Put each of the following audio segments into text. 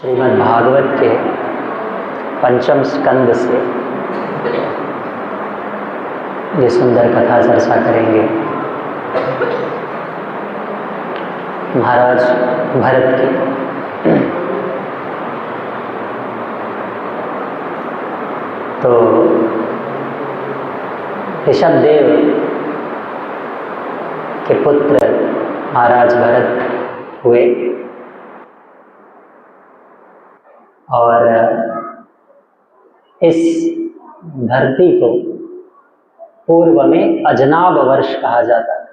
श्रीमद् भागवत के पंचम स्कंद से ये सुंदर कथा चर्चा करेंगे। महाराज भरत की। तो ऋषभदेव के पुत्र महाराज भरत हुए और इस धरती को पूर्व में अजनाब वर्ष कहा जाता है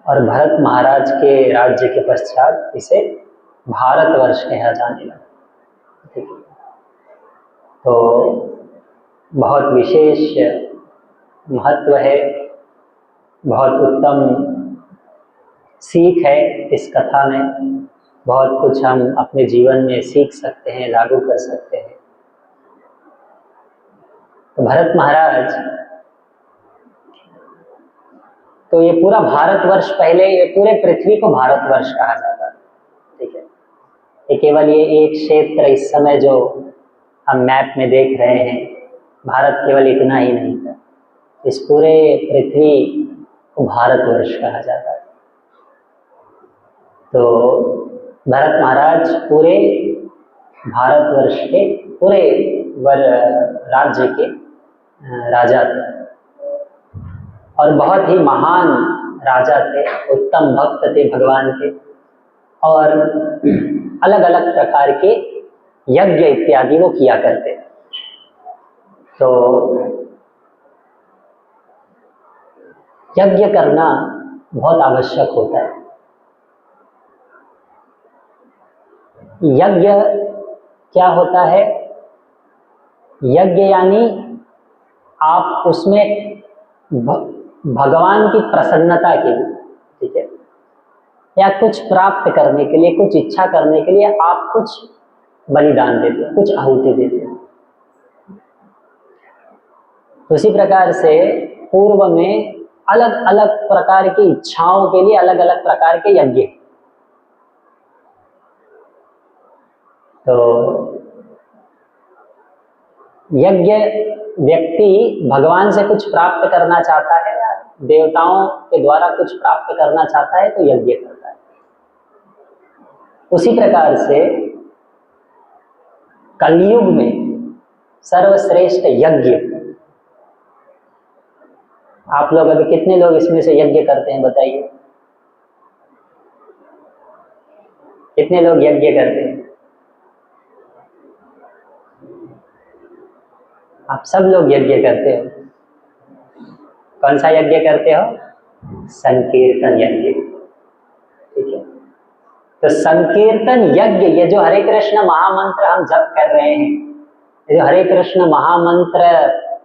और भरत महाराज के राज्य के पश्चात इसे भारतवर्ष कहा जाने लगा। ठीक है, तो बहुत विशेष महत्व है, बहुत उत्तम सीख है इस कथा में। बहुत कुछ हम अपने जीवन में सीख सकते हैं, लागू कर सकते हैं। तो भरत महाराज, तो ये पूरा भारतवर्ष, पहले ये पूरे पृथ्वी को भारतवर्ष कहा जाता है। ठीक है, ये केवल ये एक क्षेत्र इस समय जो हम मैप में देख रहे हैं, भारत केवल इतना ही नहीं था, इस पूरे पृथ्वी को भारतवर्ष कहा जाता है। तो भरत महाराज पूरे भारतवर्ष के पूरे राज्य के राजा थे और बहुत ही महान राजा थे, उत्तम भक्त थे भगवान के, और अलग अलग प्रकार के यज्ञ इत्यादि वो किया करते। तो यज्ञ करना बहुत आवश्यक होता है। यज्ञ क्या होता है? यज्ञ यानी आप उसमें भगवान की प्रसन्नता के लिए, ठीक है, या कुछ प्राप्त करने के लिए, कुछ इच्छा करने के लिए आप कुछ बलिदान देते हो, कुछ आहुति देते हो। उसी प्रकार से पूर्व में अलग अलग प्रकार की इच्छाओं के लिए अलग अलग प्रकार के यज्ञ। तो यज्ञ व्यक्ति भगवान से कुछ प्राप्त करना चाहता है या देवताओं के द्वारा कुछ प्राप्त करना चाहता है तो यज्ञ करता है। उसी प्रकार से कलयुग में सर्वश्रेष्ठ यज्ञ, आप लोग अभी कितने लोग इसमें से यज्ञ करते हैं बताइए? कितने लोग यज्ञ करते हैं? आप सब लोग यज्ञ करते हो। कौन सा यज्ञ करते हो? संकीर्तन यज्ञ। ठीक है, तो संकीर्तन यज्ञ, ये जो हरे कृष्ण महामंत्र हम जप कर रहे हैं, ये जो हरे कृष्ण महामंत्र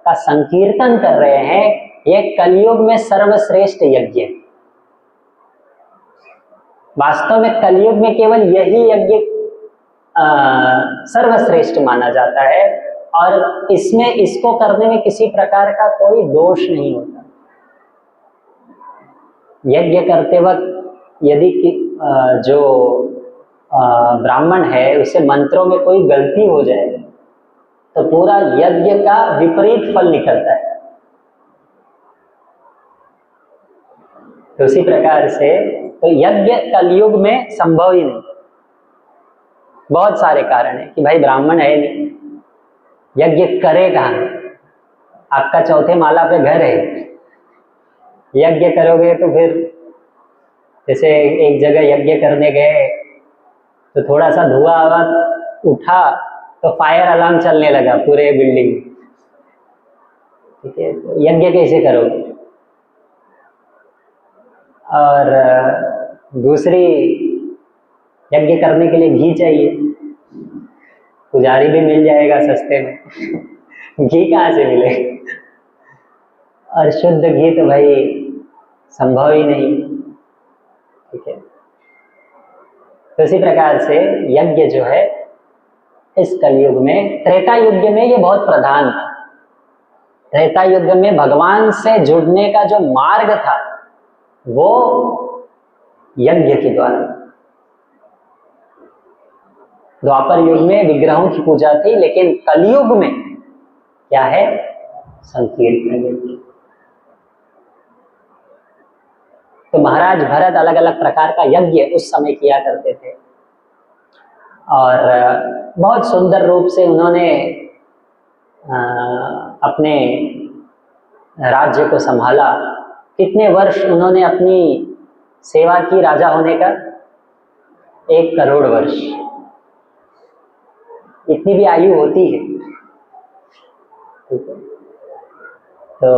का संकीर्तन कर रहे हैं, ये कलयुग में सर्वश्रेष्ठ यज्ञ है। वास्तव में कलयुग में केवल यही यज्ञ सर्वश्रेष्ठ माना जाता है और इसमें, इसको करने में किसी प्रकार का कोई दोष नहीं होता। यज्ञ करते वक्त यदि जो ब्राह्मण है उसे मंत्रों में कोई गलती हो जाए तो पूरा यज्ञ का विपरीत फल निकलता है। तो उसी प्रकार से तो यज्ञ कलयुग में संभव ही नहीं। बहुत सारे कारण है कि भाई ब्राह्मण है नहीं, यज्ञ करे कहाँ? आपका चौथे माला पे घर है, यज्ञ करोगे तो फिर, जैसे एक जगह यज्ञ करने गए तो थोड़ा सा धुआं आवाज उठा तो फायर अलार्म चलने लगा पूरे बिल्डिंग। ठीक है, तो यज्ञ कैसे करोगे? और दूसरी, यज्ञ करने के लिए घी चाहिए, पुजारी भी मिल जाएगा सस्ते में, घी कहाँ से मिले? और शुद्ध घी तो भाई संभव ही नहीं। ठीक है, तो इसी प्रकार से यज्ञ जो है इस कलयुग में, त्रेता युग में ये बहुत प्रधान था। त्रेता युग में भगवान से जुड़ने का जो मार्ग था वो यज्ञ के द्वारा। द्वापर युग में विग्रहों की पूजा थी, लेकिन कलयुग में क्या है? संकीर्तन यज्ञ। तो महाराज भरत अलग अलग प्रकार का यज्ञ उस समय किया करते थे और बहुत सुंदर रूप से उन्होंने अपने राज्य को संभाला। कितने वर्ष उन्होंने अपनी सेवा की राजा होने का? 1 करोड़ वर्ष। इतनी भी आयु होती है, ठीक है। तो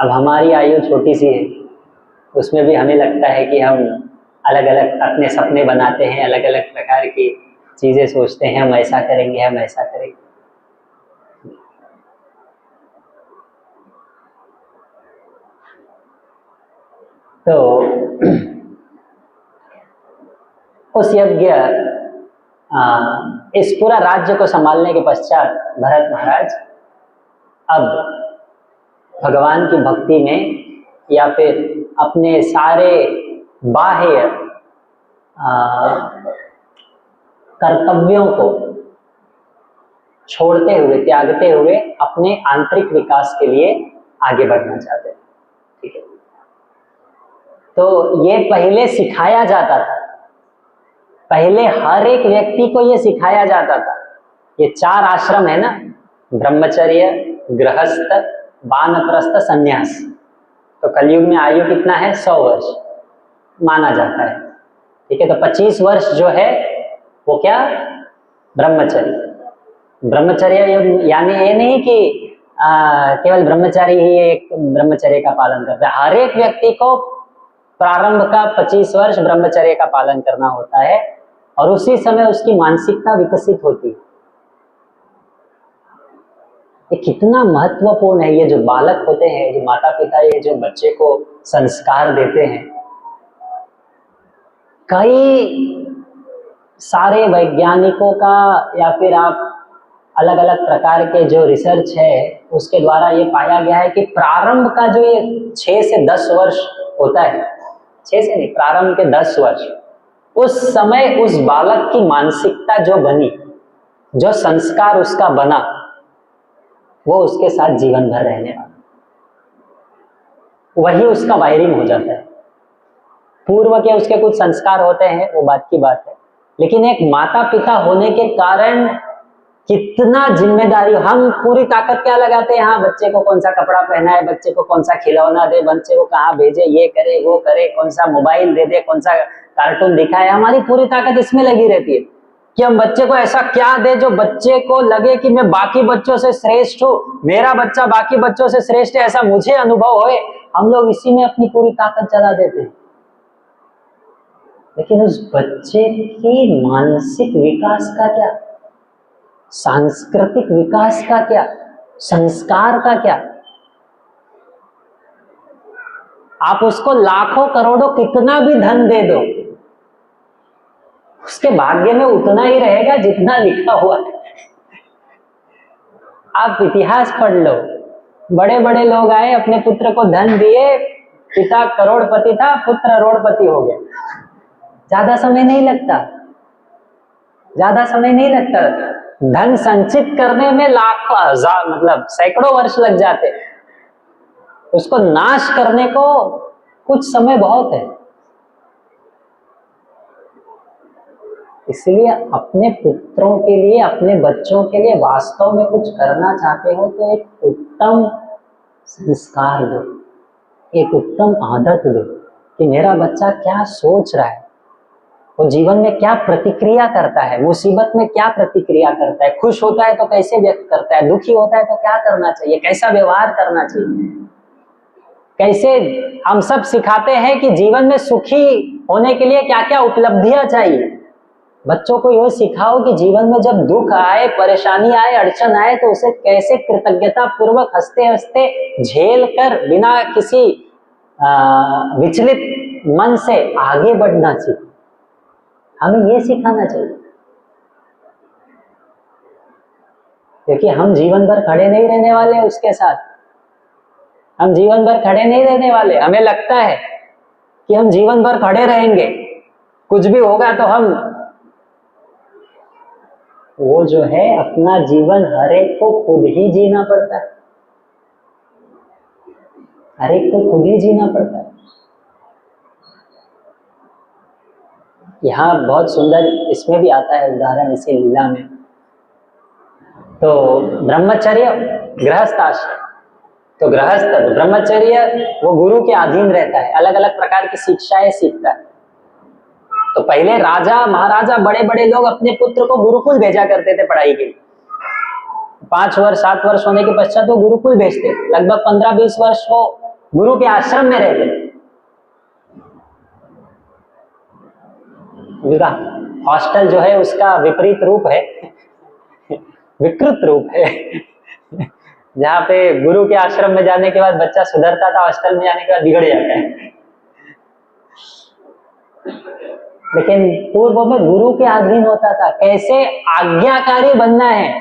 अब हमारी आयु छोटी सी है, उसमें भी हमें लगता है कि हम अलग अलग अपने सपने बनाते हैं, अलग अलग प्रकार की चीजें सोचते हैं, हम ऐसा करेंगे, हम ऐसा करेंगे। तो उस यज्ञ इस पूरा राज्य को संभालने के पश्चात भरत महाराज अब भगवान की भक्ति में या फिर अपने सारे बाह्य कर्तव्यों को छोड़ते हुए, त्यागते हुए अपने आंतरिक विकास के लिए आगे बढ़ना चाहते हैं, ठीक है। तो ये पहले सिखाया जाता था, पहले हर एक व्यक्ति को ये सिखाया जाता था। ये 4 आश्रम है ना, ब्रह्मचर्य, गृहस्थ, वानप्रस्थ, संन्यास। तो कलयुग में आयु कितना है? 100 वर्ष माना जाता है, ठीक है। तो 25 वर्ष जो है वो क्या? ब्रह्मचर्य। ब्रह्मचर्य यानी ये नहीं कि केवल ब्रह्मचारी ही एक ब्रह्मचर्य का पालन करता है। हर एक व्यक्ति को प्रारंभ का 25 वर्ष ब्रह्मचर्य का पालन करना होता है और उसी समय उसकी मानसिकता विकसित होती है। ये कितना महत्वपूर्ण है। ये जो बालक होते हैं, जो माता पिता ये जो बच्चे को संस्कार देते हैं, कई सारे वैज्ञानिकों का या फिर आप अलग अलग प्रकार के जो रिसर्च है उसके द्वारा ये पाया गया है कि प्रारंभ का जो ये 6 से 10 वर्ष होता है, 6 से नहीं, प्रारंभ के 10 वर्ष, उस समय उस बालक की मानसिकता जो बनी, जो संस्कार उसका बना, वो उसके साथ जीवन भर रहने वाला, वही उसका वायरिंग हो जाता है। पूर्व के उसके कुछ संस्कार होते हैं, वो बात की बात है, लेकिन एक माता पिता होने के कारण कितना जिम्मेदारी, हम पूरी ताकत क्या लगाते हैं, हाँ बच्चे को कौन सा कपड़ा पहना है, बच्चे को कौन सा खिलौना दे, बच्चे को कहाँ भेजे, ये करे वो करे, कौन सा मोबाइल दे दे, कौन सा कार्टून दिखाए, हमारी पूरी ताकत इसमें लगी रहती है कि हम बच्चे को ऐसा क्या दे जो बच्चे को लगे कि मैं बाकी बच्चों से श्रेष्ठ हूँ, मेरा बच्चा बाकी बच्चों से श्रेष्ठ है, ऐसा मुझे अनुभव होए। हम लोग इसी में अपनी पूरी ताकत चला देते हैं, लेकिन उस बच्चे की मानसिक विकास का क्या, सांस्कृतिक विकास का क्या, संस्कार का क्या? आप उसको लाखों करोड़ों कितना भी धन दे दो, उसके भाग्य में उतना ही रहेगा जितना लिखा हुआ है। आप इतिहास पढ़ लो, बड़े बड़े लोग आए, अपने पुत्र को धन दिए, पिता करोड़पति था, पुत्र रोड़पति हो गया। ज्यादा समय नहीं लगता, ज्यादा समय नहीं लगता। धन संचित करने में लाखों हजार मतलब सैकड़ों वर्ष लग जाते, उसको नाश करने को कुछ समय बहुत है। इसलिए अपने पुत्रों के लिए, अपने बच्चों के लिए वास्तव में कुछ करना चाहते हो तो एक उत्तम संस्कार दो, एक उत्तम आदत दो कि मेरा बच्चा क्या सोच रहा है, वो जीवन में क्या प्रतिक्रिया करता है, मुसीबत में क्या प्रतिक्रिया करता है, खुश होता है तो कैसे व्यक्त करता है, दुखी होता है तो क्या करना चाहिए, कैसा व्यवहार करना चाहिए। कैसे हम सब सिखाते हैं कि जीवन में सुखी होने के लिए क्या क्या उपलब्धियां चाहिए। बच्चों को यह सिखाओ कि जीवन में जब दुख आए, परेशानी आए, अड़चन आए तो उसे कैसे कृतज्ञता पूर्वक हंसते हंसते झेल कर बिना किसी विचलित मन से आगे बढ़ना चाहिए। हमें ये सिखाना चाहिए, क्योंकि हम जीवन भर खड़े नहीं रहने वाले उसके साथ, हम जीवन भर खड़े नहीं रहने वाले। हमें लगता है कि हम जीवन भर खड़े रहेंगे, कुछ भी होगा तो हम, वो जो है अपना जीवन हर एक को खुद ही जीना पड़ता है, हर एक को खुद ही जीना पड़ता है। यहाँ बहुत सुंदर इसमें भी आता है उदाहरण, इसी लीला में। तो ब्रह्मचर्य, गृहस्थ आश्रम, तो गृहस्थ ब्रह्मचर्य वो गुरु के अधीन रहता है, अलग अलग प्रकार की शिक्षाएं सीखता है। तो पहले राजा महाराजा बड़े बड़े लोग अपने पुत्र को गुरुकुल भेजा करते थे पढ़ाई के लिए। 5 वर्ष 7 वर्ष होने के पश्चात वो गुरुकुल भेजते, लगभग 15-20 वर्ष वो गुरु के आश्रम में रहते। हॉस्टल जो है उसका विपरीत रूप है, विकृत रूप है। जहाँ पे गुरु के आश्रम में जाने के बाद बच्चा सुधरता था, हॉस्टल में जाने के बाद बिगड़ जाता है। लेकिन पूर्व में गुरु के अधीन होता था, कैसे आज्ञाकारी बनना है,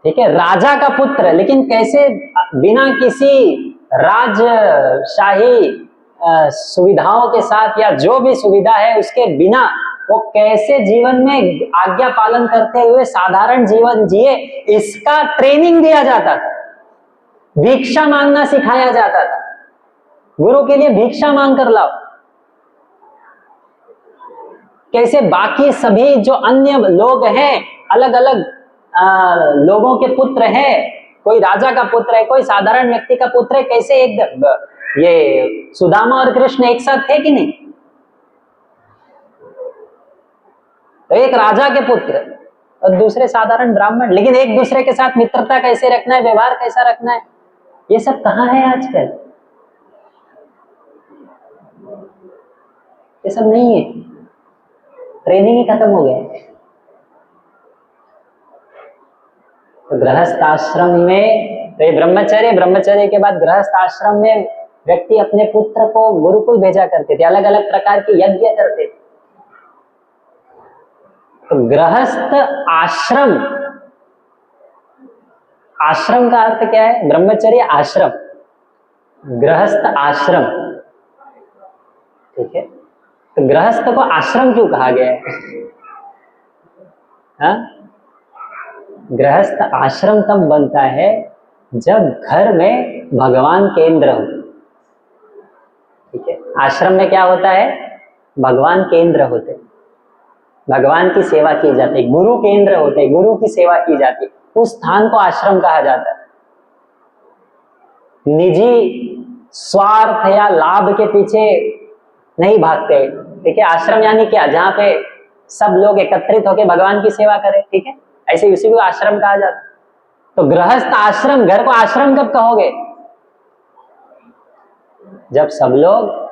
ठीक है, राजा का पुत्र, लेकिन कैसे बिना किसी राजशाही सुविधाओं के साथ या जो भी सुविधा है उसके बिना वो कैसे जीवन में आज्ञा पालन करते हुए साधारण जीवन जिए, इसका ट्रेनिंग दिया जाता था। भिक्षा मांगना सिखाया जाता था, गुरु के लिए भिक्षा मांग कर लाओ। कैसे बाकी सभी जो अन्य लोग हैं, अलग अलग लोगों के पुत्र हैं, कोई राजा का पुत्र है, कोई साधारण व्यक्ति का पुत्र है, कैसे एक ये सुदामा और कृष्ण एक साथ थे कि नहीं? तो एक राजा के पुत्र और दूसरे साधारण ब्राह्मण, लेकिन एक दूसरे के साथ मित्रता कैसे रखना है, व्यवहार कैसा रखना है, ये सब कहाँ है आजकल? ये सब नहीं है, ट्रेनिंग ही खत्म हो गया। तो गृहस्थ आश्रम में तो ये ब्रह्मचर्य के बाद गृहस्थ आश्रम में व्यक्ति अपने पुत्र को गुरुकुल भेजा करते थे, अलग अलग प्रकार के यज्ञ करते थे। तो गृहस्थ आश्रम, आश्रम का अर्थ क्या है? ब्रह्मचर्य आश्रम, गृहस्थ आश्रम, ठीक है। तो गृहस्थ को आश्रम क्यों कहा गया है? हाँ, गृहस्थ आश्रम तब बनता है जब घर में भगवान केंद्र हो, ठीक है। आश्रम में क्या होता है? भगवान केंद्र होते, भगवान की सेवा की जाती है, गुरु केंद्र होते, गुरु की सेवा की जाती है, उस स्थान को आश्रम कहा जाता है। निजी स्वार्थ या लाभ के पीछे नहीं भागते, ठीक है। आश्रम यानी क्या? जहाँ पे सब लोग एकत्रित होकर भगवान की सेवा करें, ठीक है, ऐसे उसी को आश्रम कहा जाता है। तो गृहस्थ आश्रम, घर को आश्रम कब कहोगे? जब सब लोग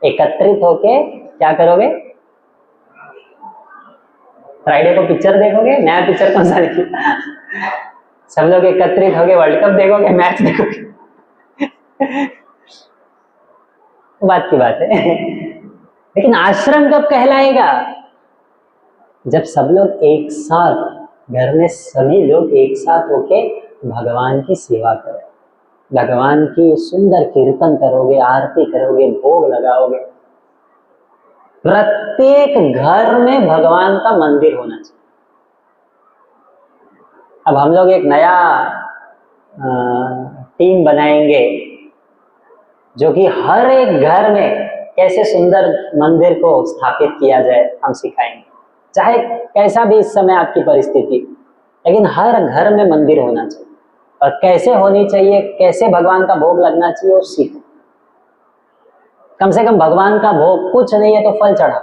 एकत्रित होके क्या करोगे? फ्राइडे को पिक्चर देखोगे, नया पिक्चर कौन सा देखोगे? सब लोग एकत्रित होके वर्ल्ड कप देखोगे, मैच देखोगे। बात की बात है। लेकिन आश्रम कब कहलाएगा? जब सब लोग एक साथ, घर में सभी लोग एक साथ होके भगवान की सेवा करें, भगवान की सुंदर कीर्तन करोगे, आरती करोगे, भोग लगाओगे। प्रत्येक घर में भगवान का मंदिर होना चाहिए। अब हम लोग एक नया टीम बनाएंगे जो कि हर एक घर में कैसे सुंदर मंदिर को स्थापित किया जाए हम सिखाएंगे, चाहे कैसा भी इस समय आपकी परिस्थिति, लेकिन हर घर में मंदिर होना चाहिए। और कैसे होनी चाहिए, कैसे भगवान का भोग लगना चाहिए वो सीखो। कम से कम भगवान का भोग कुछ नहीं है तो फल चढ़ा,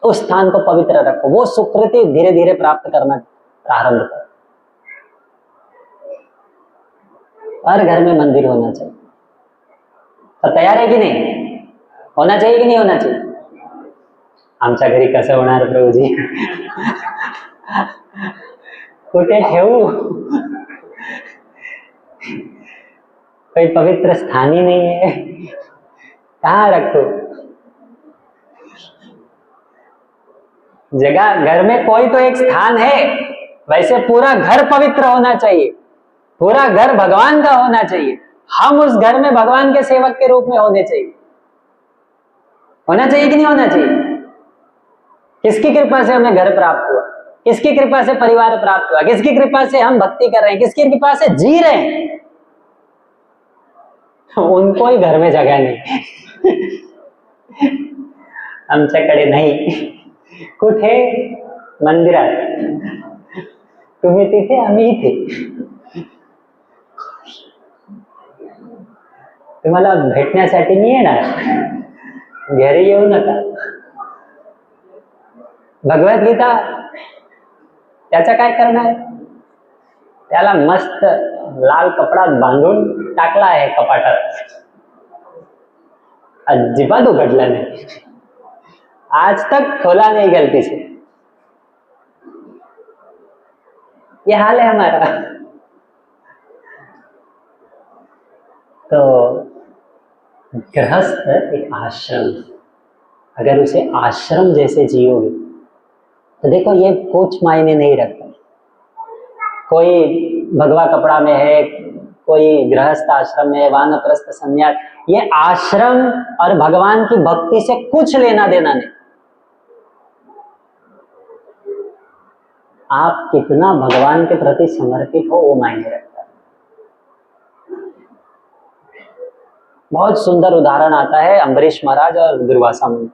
उस स्थान को पवित्र रखो, वो सुकृति धीरे धीरे प्राप्त करना प्रारंभ करो। हर घर में मंदिर होना चाहिए। तो तैयार है कि नहीं? होना चाहिए कि नहीं होना चाहिए? आमच्या घरी कसं होणार प्रभूजी? कुठे ठेवू? कोई पवित्र स्थान ही नहीं है, कहाँ रखो? जगह, घर में कोई तो एक स्थान है, वैसे पूरा घर पवित्र होना चाहिए, पूरा घर भगवान का होना चाहिए। हम उस घर में भगवान के सेवक के रूप में होने चाहिए। होना चाहिए कि नहीं होना चाहिए? किसकी कृपा से हमें घर प्राप्त हुआ, किसकी कृपा से परिवार प्राप्त हुआ, किसकी कृपा से हम भक्ति कर रहे हैं, किसकी कृपा से जी रहे हैं, उनको ही घर में जगह नहीं। आमच्याकडे नाही, कुठे? मंदिरात. तुम्ही तिथे, आम्ही इथे. तुम्हाला भेटण्यासाठी मी येणार, घरी येऊ नका. भगवद्गीता त्याचा काय करणार? त्याला मस्त लाल कपडा बांधून टाकला आहे कपाटात, अजिबात उघडला नाही, आज तक खोला नहीं गलती से. ये हाल है हमारा. तो गृहस्थ एक आश्रम, अगर उसे आश्रम जैसे जियोगे तो देखो ये कुछ मायने नहीं रखता. कोई भगवा कपड़ा में है, कोई गृहस्थ आश्रम में, वानप्रस्थ संन्यास, ये आश्रम और भगवान की भक्ति से कुछ लेना देना नहीं. आप कितना भगवान के प्रति समर्पित हो वो मायने रखता है. बहुत सुंदर उदाहरण आता है अम्बरीश महाराज और दुर्वासा मुनि.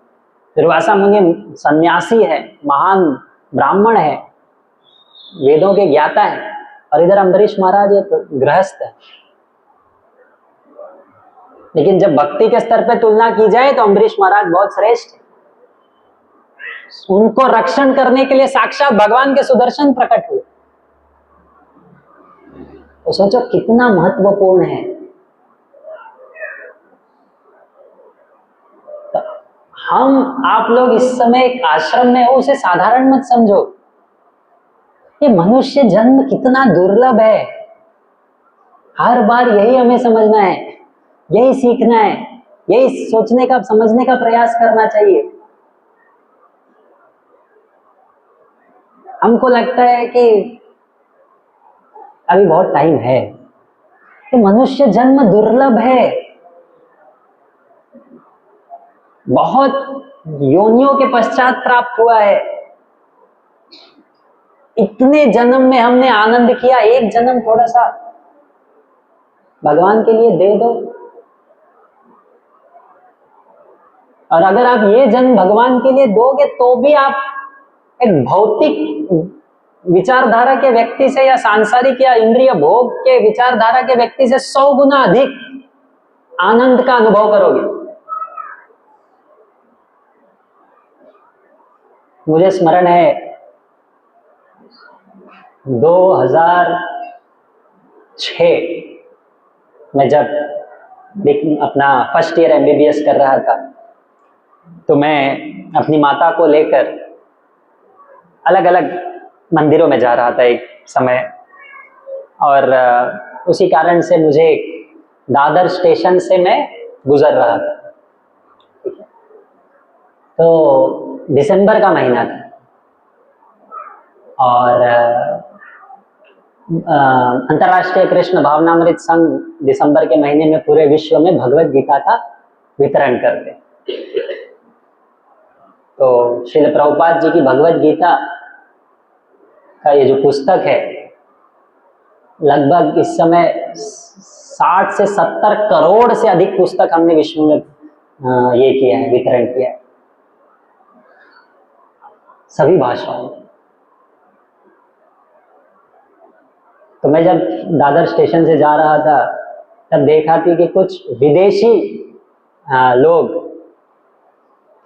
दुर्वासा मुनि सन्यासी है, महान ब्राह्मण है, वेदों के ज्ञाता है, और इधर अम्बरीश महाराज एक गृहस्थ है. लेकिन जब भक्ति के स्तर पे तुलना की जाए तो अम्बरीश महाराज बहुत श्रेष्ठ है. उनको रक्षण करने के लिए साक्षात भगवान के सुदर्शन प्रकट हुए. तो सोचो कितना महत्वपूर्ण है. तो हम आप लोग इस समय एक आश्रम में हो, उसे साधारण मत समझो. ये मनुष्य जन्म कितना दुर्लभ है. हर बार यही हमें समझना है, यही सीखना है, यही सोचने का, समझने का प्रयास करना चाहिए. हमको लगता है कि अभी बहुत टाइम है. कि मनुष्य जन्म दुर्लभ है. बहुत योनियों के पश्चात प्राप्त हुआ है. इतने जन्म में हमने आनंद किया, एक जन्म थोड़ा सा भगवान के लिए दे दो. और अगर आप ये जन्म भगवान के लिए दोगे तो भी आप एक भौतिक विचारधारा के व्यक्ति से या सांसारिक या इंद्रिय भोग के विचारधारा के व्यक्ति से 100 गुना अधिक आनंद का अनुभव करोगे. मुझे स्मरण है 2006 में जब अपना फर्स्ट ईयर MBBS कर रहा था, तो मैं अपनी माता को लेकर अलग अलग मंदिरों में जा रहा था एक समय. और उसी कारण से मुझे दादर स्टेशन से मैं गुजर रहा था. ठीक है, तो दिसंबर का महीना था और अंतर्राष्ट्रीय कृष्ण भावनामृत संघ दिसंबर के महीने में पूरे विश्व में भगवद गीता का वितरण करते. तो श्रील प्रभुपाद जी की भगवद गीता का ये जो पुस्तक है, लगभग इस समय 60 से 70 करोड़ से अधिक पुस्तक हमने विश्व में ये किया है, वितरण किया है, सभी भाषाओं में. तो मैं जब दादर स्टेशन से जा रहा था तब देखा थी कि कुछ विदेशी लोग,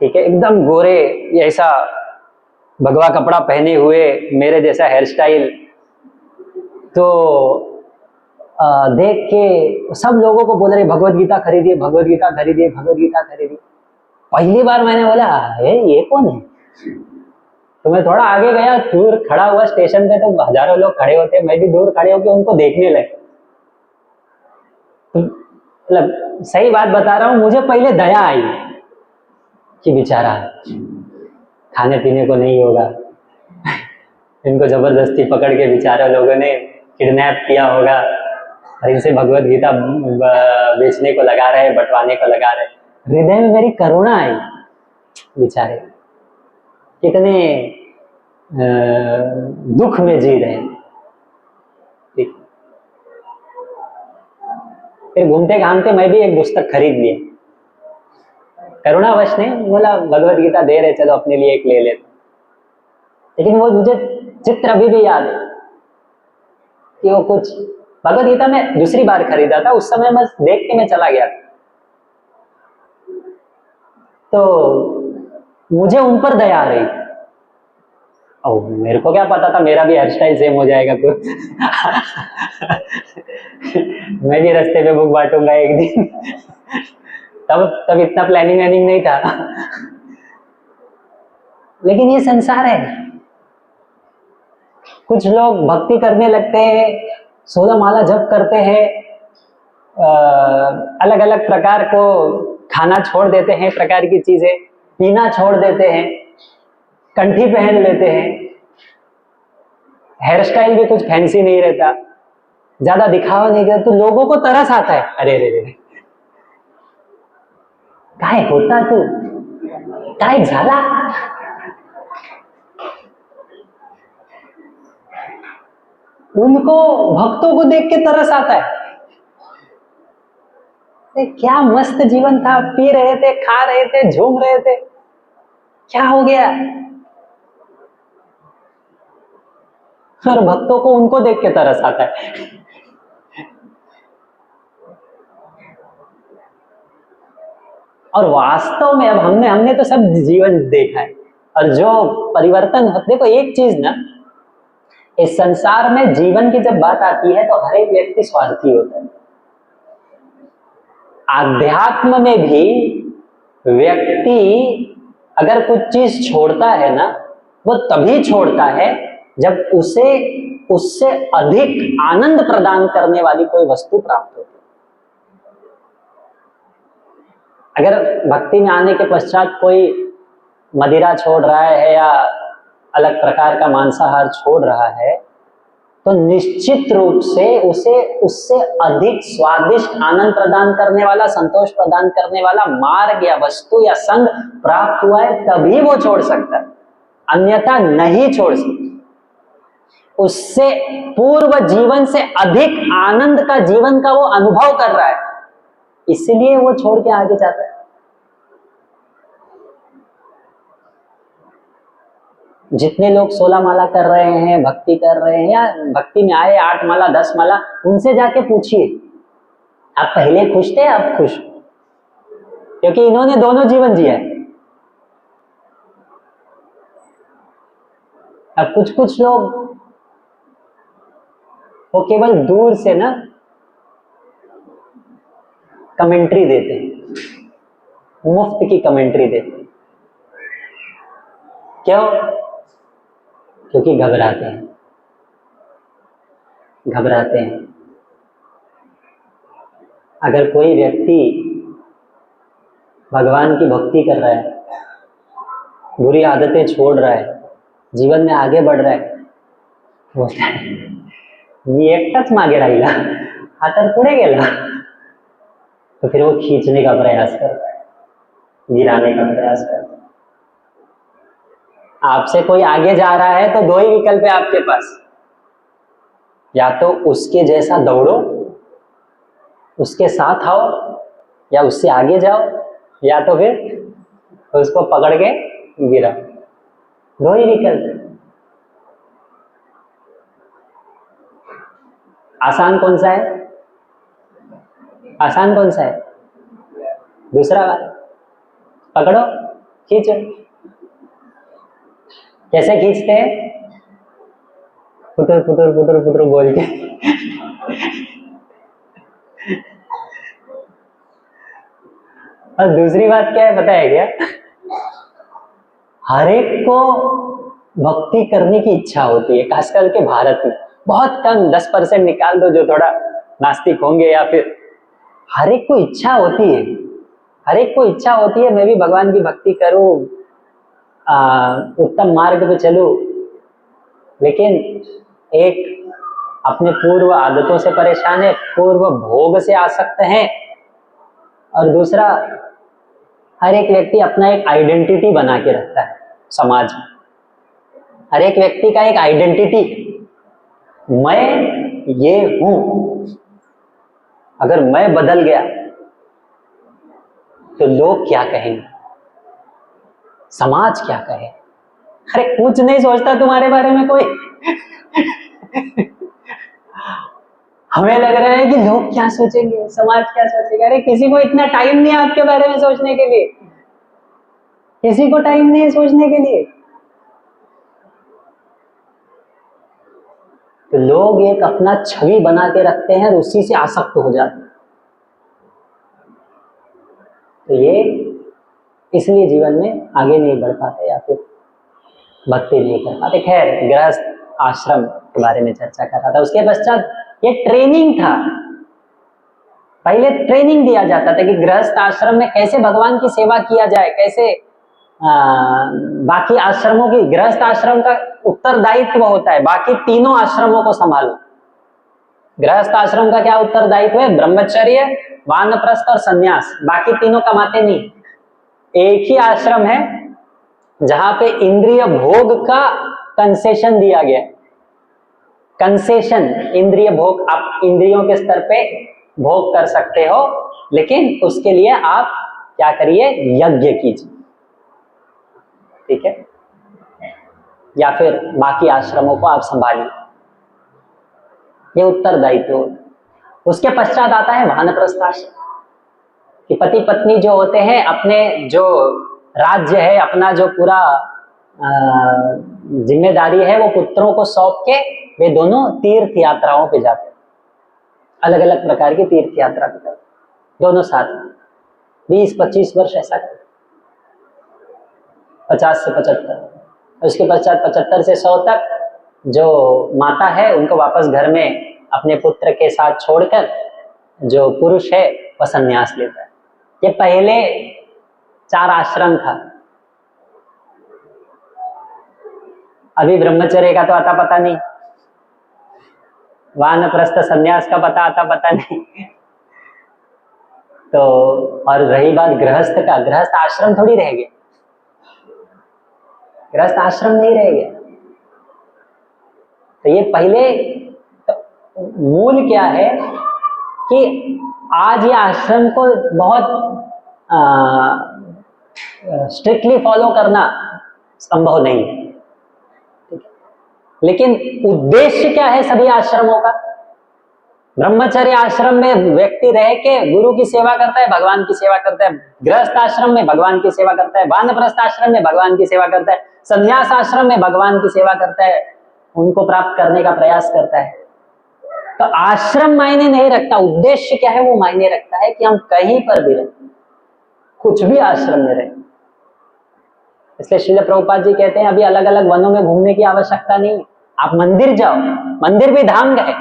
ठीक है, एकदम गोरे, ऐसा भगवा कपड़ा पहने हुए, मेरे जैसा हेयर स्टाइल, तो देख के सब लोगों को बोल रहे भगवद गीता खरीदिए, भगवद गीता खरीदिए, भगवद गीता खरीदिए. पहली बार मैंने बोला ये कौन है. तो मैं थोड़ा आगे गया, दूर खड़ा हुआ स्टेशन पे, तो हजारों लोग खड़े होते, मैं भी दूर खड़े होकर उनको देखने लगे. मतलब सही बात बता रहा हूँ, मुझे पहले दया आई कि बेचारा खाने पीने को नहीं होगा, इनको जबरदस्ती पकड़ के बेचारे लोगों ने किडनैप किया होगा और इनसे भगवद गीता बेचने को लगा रहे, बंटवाने को लगा रहे. हृदय में मेरी करुणा आई बेचारे कितने दुख में जी रहे हैं। ठीक, फिर घूमते घामते मैं भी एक पुस्तक खरीद लिया, करुणावश नहीं, बोला भगवत गीता दे रहे चलो अपने लिए एक ले लेते। लेकिन वो मुझे चित्र अभी भी याद है कि वो कुछ भगवत गीता में दूसरी बार खरीदा था, उस समय बस देख के मैं चला गया, तो मुझे उन पर दया आ रही थी। और मेरे को क्या पता था मेरा भी हेयर स्टाइल सेम हो जाएगा कुछ मैं भी रास्ते पे बुक बांटूंगा एक दिन तब इतना प्लानिंग व्लानिंग नहीं था लेकिन ये संसार है। कुछ लोग भक्ति करने लगते हैं, 16 माला जप करते हैं, अलग अलग प्रकार को खाना छोड़ देते हैं, प्रकार की चीजें पीना छोड़ देते हैं, कंठी पहन लेते हैं, हेयर स्टाइल भी कुछ फैंसी नहीं रहता, ज्यादा दिखावा नहीं करता, तो लोगों को तरस आता है, अरे रे रे काय होता तू, काय झाला। उनको भक्तों को देख के तरस आता है, क्या मस्त जीवन था, पी रहे थे, खा रहे थे, झूम रहे थे, क्या हो गया। और भक्तों को उनको देख के तरस आता है। और वास्तव में अब हमने तो सब जीवन देखा है, और जो परिवर्तन देखो एक चीज ना, इस संसार में जीवन की जब बात आती है तो हर एक व्यक्ति स्वार्थी होता है। आध्यात्म में भी व्यक्ति अगर कुछ चीज छोड़ता है ना, वो तभी छोड़ता है जब उसे उससे अधिक आनंद प्रदान करने वाली कोई वस्तु प्राप्त होती है। अगर भक्ति में आने के पश्चात कोई मदिरा छोड़ रहा है या अलग प्रकार का मांसाहार छोड़ रहा है, तो निश्चित रूप से उसे उससे अधिक स्वादिष्ट आनंद प्रदान करने वाला, संतोष प्रदान करने वाला मार्ग या वस्तु या संग प्राप्त हुआ है, तभी वो छोड़ सकता है, अन्यथा नहीं छोड़ सकता। उससे पूर्व जीवन से अधिक आनंद का जीवन का वो अनुभव कर रहा है, इसलिए वो छोड़ के आगे जाता है। जितने लोग 16 माला कर रहे हैं, भक्ति कर रहे हैं, या भक्ति में आए 8 माला 10 माला, उनसे जाके पूछिए आप पहले खुश थे, अब खुश, क्योंकि इन्होंने दोनों जीवन जिया है। अब कुछ लोग वो केवल दूर से ना कमेंट्री देते हैं, मुफ्त की कमेंट्री देते हैं। क्यों? क्योंकि घबराते हैं। अगर कोई व्यक्ति भगवान की भक्ति कर रहा है, बुरी आदतें छोड़ रहा है, जीवन में आगे बढ़ रहा है, बोलता है मी एकटाच मागे राहिला, हा तर पुढे गेला, तो फिर वो खींचने का प्रयास करता है, गिराने का प्रयास करता है। आपसे कोई आगे जा रहा है तो दो ही विकल्प है आपके पास, या तो उसके जैसा दौड़ो, उसके साथ आओ, या उससे आगे जाओ, या तो फिर उसको पकड़ के गिरा। दो ही विकल्प है। आसान कौन सा है? आसान कौन सा है? दूसरा वाला, पकड़ो, खींचो। कैसे खींचते हैं? पुटर पुटर पुटर पुटर बोल के और दूसरी बात क्या है पता है क्या? हर एक को भक्ति करने की इच्छा होती है, खास करके भारत में बहुत कम 10% निकाल दो जो थोड़ा नास्तिक होंगे, या फिर हर एक को इच्छा होती है, हर एक को इच्छा होती है मैं भी भगवान की भक्ति करूं, उत्तम मार्ग पे चलूं, लेकिन एक अपने पूर्व आदतों से परेशान है, पूर्व भोग से आसक्त हैं, और दूसरा हर एक व्यक्ति अपना एक आइडेंटिटी बना के रखता है समाज में। हर एक व्यक्ति का एक आइडेंटिटी, मैं ये हूं। अगर मैं बदल गया तो लोग क्या कहेंगे, समाज क्या कहे। अरे कुछ नहीं सोचता तुम्हारे बारे में कोई। हमें लग रहा है कि लोग क्या सोचेंगे, समाज क्या सोचेगा। अरे किसी को इतना टाइम नहीं है आपके बारे में सोचने के लिए, किसी को टाइम नहीं है सोचने के लिए। तो लोग एक अपना छवि बना के रखते हैं और उसी से आसक्त हो जाते हैं। तो ये इसलिए जीवन में आगे नहीं बढ़ पाते या फिर भक्ति नहीं कर पाते। खैर, गृहस्थ आश्रम के बारे में चर्चा कर रहा था। उसके पश्चात ये ट्रेनिंग था। पहले ट्रेनिंग दिया जाता था कि गृहस्थ आश्रम में कैसे भगवान की सेवा किया जाए, कैसे बाकी आश्रमों की, गृहस्थ आश्रम का उत्तरदायित्व होता है बाकी तीनों आश्रमों को संभालो। गृहस्थ आश्रम का क्या उत्तरदायित्व है? ब्रह्मचर्य, वानप्रस्थ और संन्यास। बाकी तीनों कमाते नहीं। एक ही आश्रम है जहां पे इंद्रिय भोग का कंसेशन दिया गया। कंसेशन, इंद्रिय भोग, आप इंद्रियों के स्तर पे भोग कर सकते हो, लेकिन उसके लिए आप क्या करिए? यज्ञ कीजिए, ठीक है? या फिर बाकी आश्रमों को आप संभालिए, ये उत्तरदायित्व होता है। उसके पश्चात आता है वानप्रस्थ आश्रम कि पति पत्नी जो होते हैं अपने जो राज्य है, अपना जो पूरा जिम्मेदारी है, वो पुत्रों को सौंप के वे दोनों तीर्थ यात्राओं पे जाते हैं। अलग अलग प्रकार की तीर्थ यात्रा पे जाते दोनों साथ में। 20-25 वर्ष ऐसा करते, 50 से 75। उसके पश्चात 75 से 100 तक जो माता है उनको वापस घर में अपने पुत्र के साथ छोड़कर जो पुरुष है वह संन्यास लेता है। ये पहले 4 आश्रम था। अभी ब्रह्मचर्य का तो आता पता नहीं, वानप्रस्थ संन्यास का पता नहीं। तो और रही बात गृहस्थ का, गृहस्थ आश्रम थोड़ी रह गया, गृहस्थ आश्रम नहीं रह गया। तो ये पहले तो मूल क्या है कि आज ये आश्रम को बहुत स्ट्रिक्टली फॉलो करना संभव नहीं है, लेकिन उद्देश्य क्या है सभी आश्रमों का? ब्रह्मचर्य आश्रम में व्यक्ति रह के गुरु की सेवा करता है, भगवान की सेवा करता है। गृहस्थ आश्रम में भगवान की सेवा करता है। वानप्रस्थ आश्रम में भगवान की सेवा करता है। संन्यास आश्रम में भगवान की सेवा करता है, उनको प्राप्त करने का प्रयास करता है। तो आश्रम मायने नहीं रखता, उद्देश्य क्या है वो मायने रखता है कि हम कहीं पर भी रहे, कुछ भी आश्रम में रहे। इसलिए श्रील प्रभुपाद जी कहते हैं अभी अलग अलग वनों में घूमने की आवश्यकता नहीं, आप मंदिर जाओ। मंदिर भी धाम गए।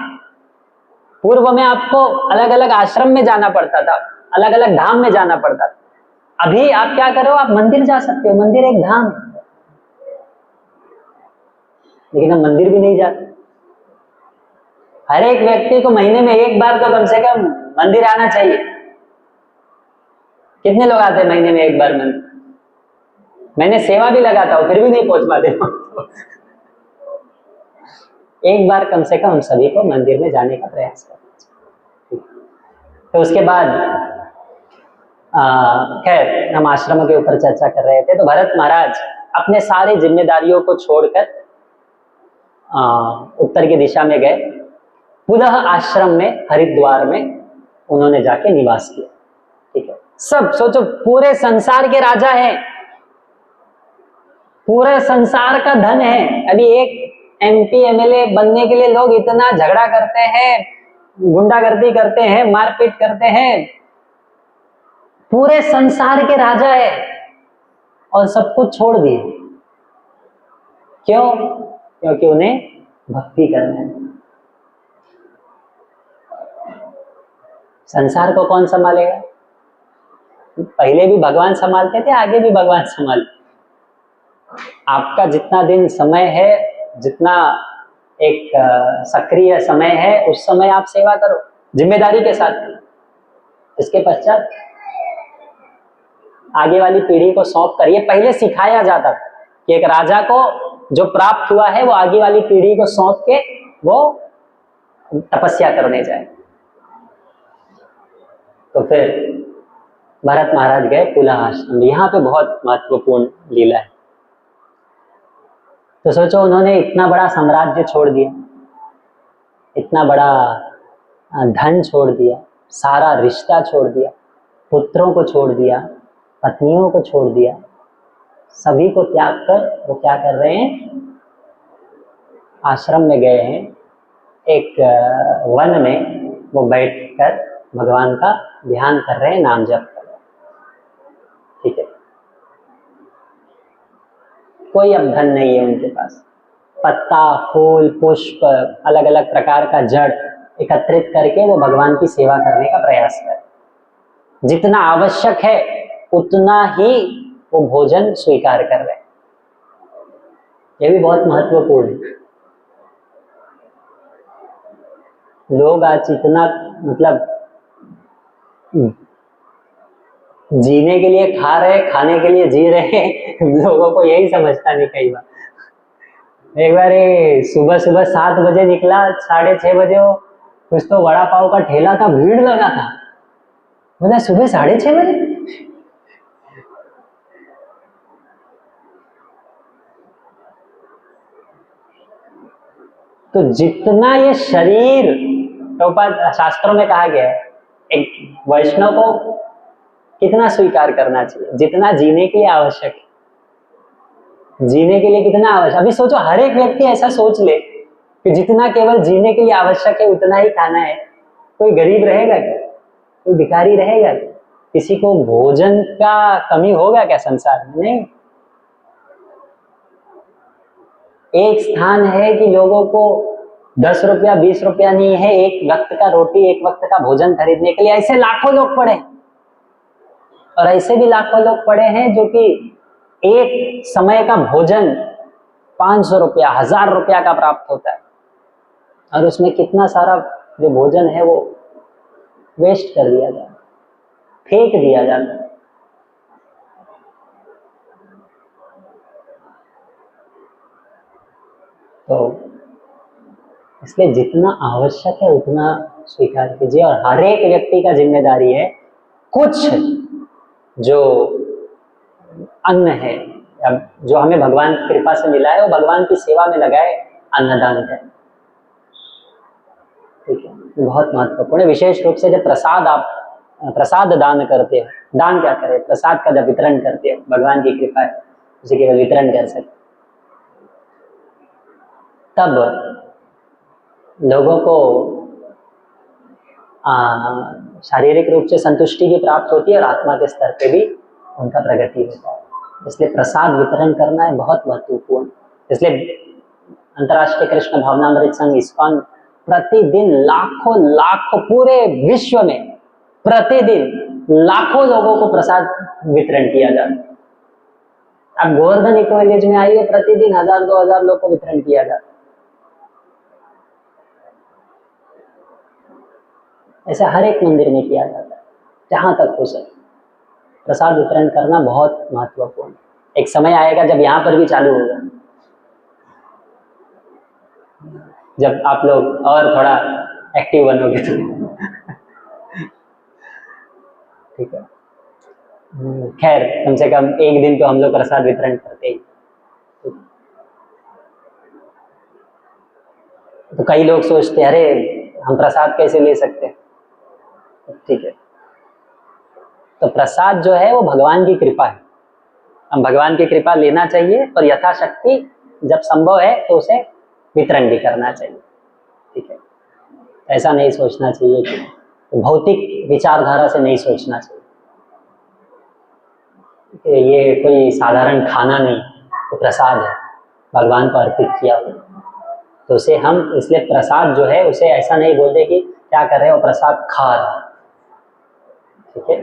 पूर्व में आपको अलग अलग आश्रम में जाना पड़ता था, अलग अलग धाम में जाना पड़ता था। अभी आप क्या करो? आप मंदिर जा सकते हो, मंदिर एक धाम है। लेकिन हम मंदिर भी नहीं जाते। हर एक व्यक्ति को महीने में एक बार तो कम से कम मंदिर आना चाहिए। कितने लोग आते हैं महीने में एक बार मंदिर? मैंने सेवा भी लगाता हूं फिर भी नहीं पहुंच पाते। एक बार कम से कम हम सभी को मंदिर में जाने का प्रयास करना चाहिए। तो उसके बाद खैर हम आश्रमों के ऊपर चर्चा कर रहे थे। तो भरत महाराज अपने सारी जिम्मेदारियों को छोड़कर उत्तर की दिशा में गए। पुनः आश्रम में हरिद्वार में उन्होंने जाके निवास किया, ठीक है? सब सोचो, पूरे संसार के राजा हैं, पूरे संसार का धन है। अभी एक MP MLA बनने के लिए लोग इतना झगड़ा करते हैं, गुंडागर्दी करते हैं, मारपीट करते हैं। पूरे संसार के राजा है और सब कुछ छोड़ दिए। क्यों? क्योंकि उन्हें भक्ति करना है। संसार को कौन संभालेगा? पहले भी भगवान संभालते थे, आगे भी भगवान संभाल। आपका जितना दिन समय है, जितना एक सक्रिय समय है, उस समय आप सेवा करो जिम्मेदारी के साथ। इसके पश्चात आगे वाली पीढ़ी को सौंप कर, ये पहले सिखाया जाता था कि एक राजा को जो प्राप्त हुआ है वो आगे वाली पीढ़ी को सौंप के वो तपस्या करने जाए। तो फिर भरत महाराज गए पुलह आश्रम। यहाँ पे बहुत महत्वपूर्ण लीला है। तो सोचो, उन्होंने इतना बड़ा साम्राज्य छोड़ दिया, इतना बड़ा धन छोड़ दिया, सारा रिश्ता छोड़ दिया, पुत्रों को छोड़ दिया, पत्नियों को छोड़ दिया, सभी को त्याग कर वो क्या कर रहे हैं, आश्रम में गए हैं, एक वन में वो बैठकर भगवान का ध्यान कर रहे हैं, नाम जप कर रहे हैं। ठीक है, कोई अब धन नहीं है उनके पास, पत्ता, फूल, पुष्प, अलग अलग प्रकार का जड़ एकत्रित करके वो भगवान की सेवा करने का प्रयास करें। जितना आवश्यक है उतना ही वो भोजन स्वीकार कर रहे हैं। ये भी बहुत महत्वपूर्ण है। लोग आज इतना मतलब जीने के लिए खा रहे, खाने के लिए जी रहे हैं, लोगों को यही समझता नहीं। कई बार एक बार सुबह सुबह 7 बजे निकला, 6:30 बजे वो कुछ तो वड़ा पाव का ठेला था, भीड़ लगा था। मतलब सुबह 6:30 बजे। तो जितना ये शरीर, तो शास्त्रों में कहा गया है, एक वैष्णव को कितना स्वीकार करना चाहिए, जितना जीने के लिए आवश्यक है। जीने के लिए कितना आवश्यक, अभी सोचो, हर एक व्यक्ति ऐसा सोच ले कि जितना केवल जीने के लिए आवश्यक है उतना ही खाना है। कोई गरीब रहेगा क्या? कोई भिखारी रहेगा क्या? किसी को भोजन का कमी होगा क्या संसार में? नहीं। एक स्थान है कि लोगों को 10 रुपया 20 रुपया नहीं है एक वक्त का रोटी, एक वक्त का भोजन खरीदने के लिए। ऐसे लाखों लोग पड़े, और ऐसे भी लाखों लोग पड़े हैं जो कि एक समय का भोजन 500 रुपया 1000 रुपया का प्राप्त होता है, और उसमें कितना सारा जो भोजन है वो वेस्ट कर दिया जाता है, फेंक दिया जाता है। तो इसलिए जितना आवश्यक है उतना स्वीकार कीजिए। और हर एक व्यक्ति का जिम्मेदारी है कुछ जो अन्न है या जो हमें भगवान की कृपा से मिला है वो भगवान की सेवा में लगाए, अन्नदान करें। ठीक है, बहुत महत्वपूर्ण है। विशेष रूप से जब प्रसाद दान करते हो, दान क्या करें, प्रसाद का जब वितरण करते हो, भगवान की कृपा है उसे केवल वितरण कर सकते, तब लोगों को शारीरिक रूप से संतुष्टि भी प्राप्त होती है और आत्मा के स्तर पे भी उनका प्रगति होता है। इसलिए प्रसाद वितरण करना है बहुत महत्वपूर्ण। इसलिए अंतर्राष्ट्रीय कृष्ण भावनामृत संघ इस्कॉन प्रतिदिन लाखों पूरे विश्व में प्रतिदिन लाखों लोगों को प्रसाद वितरण किया जाता है। अब गोवर्धन इको विलेज में आइए, प्रतिदिन 1000-2000 लोग को वितरण किया जाता है। ऐसा हर एक मंदिर में किया जाता है जहां तक हो सके। प्रसाद वितरण करना बहुत महत्वपूर्ण। एक समय आएगा जब यहाँ पर भी चालू होगा, जब आप लोग और थोड़ा एक्टिव बनोगे तो। ठीक है, खैर कम से कम एक दिन तो हम लोग प्रसाद वितरण करते ही। तो कई लोग सोचते हैं अरे हम प्रसाद कैसे ले सकते हैं। ठीक है, तो प्रसाद जो है वो भगवान की कृपा है, हम भगवान की कृपा लेना चाहिए और यथाशक्ति जब संभव है तो उसे वितरण भी करना चाहिए। ठीक है, ऐसा नहीं सोचना चाहिए कि भौतिक विचारधारा से नहीं सोचना चाहिए कि ये कोई साधारण खाना नहीं, तो प्रसाद है भगवान को अर्पित किया हुआ, तो उसे हम इसलिए प्रसाद जो है उसे ऐसा नहीं बोलते कि क्या कर रहे हो, प्रसाद खा रहा। ठीक है,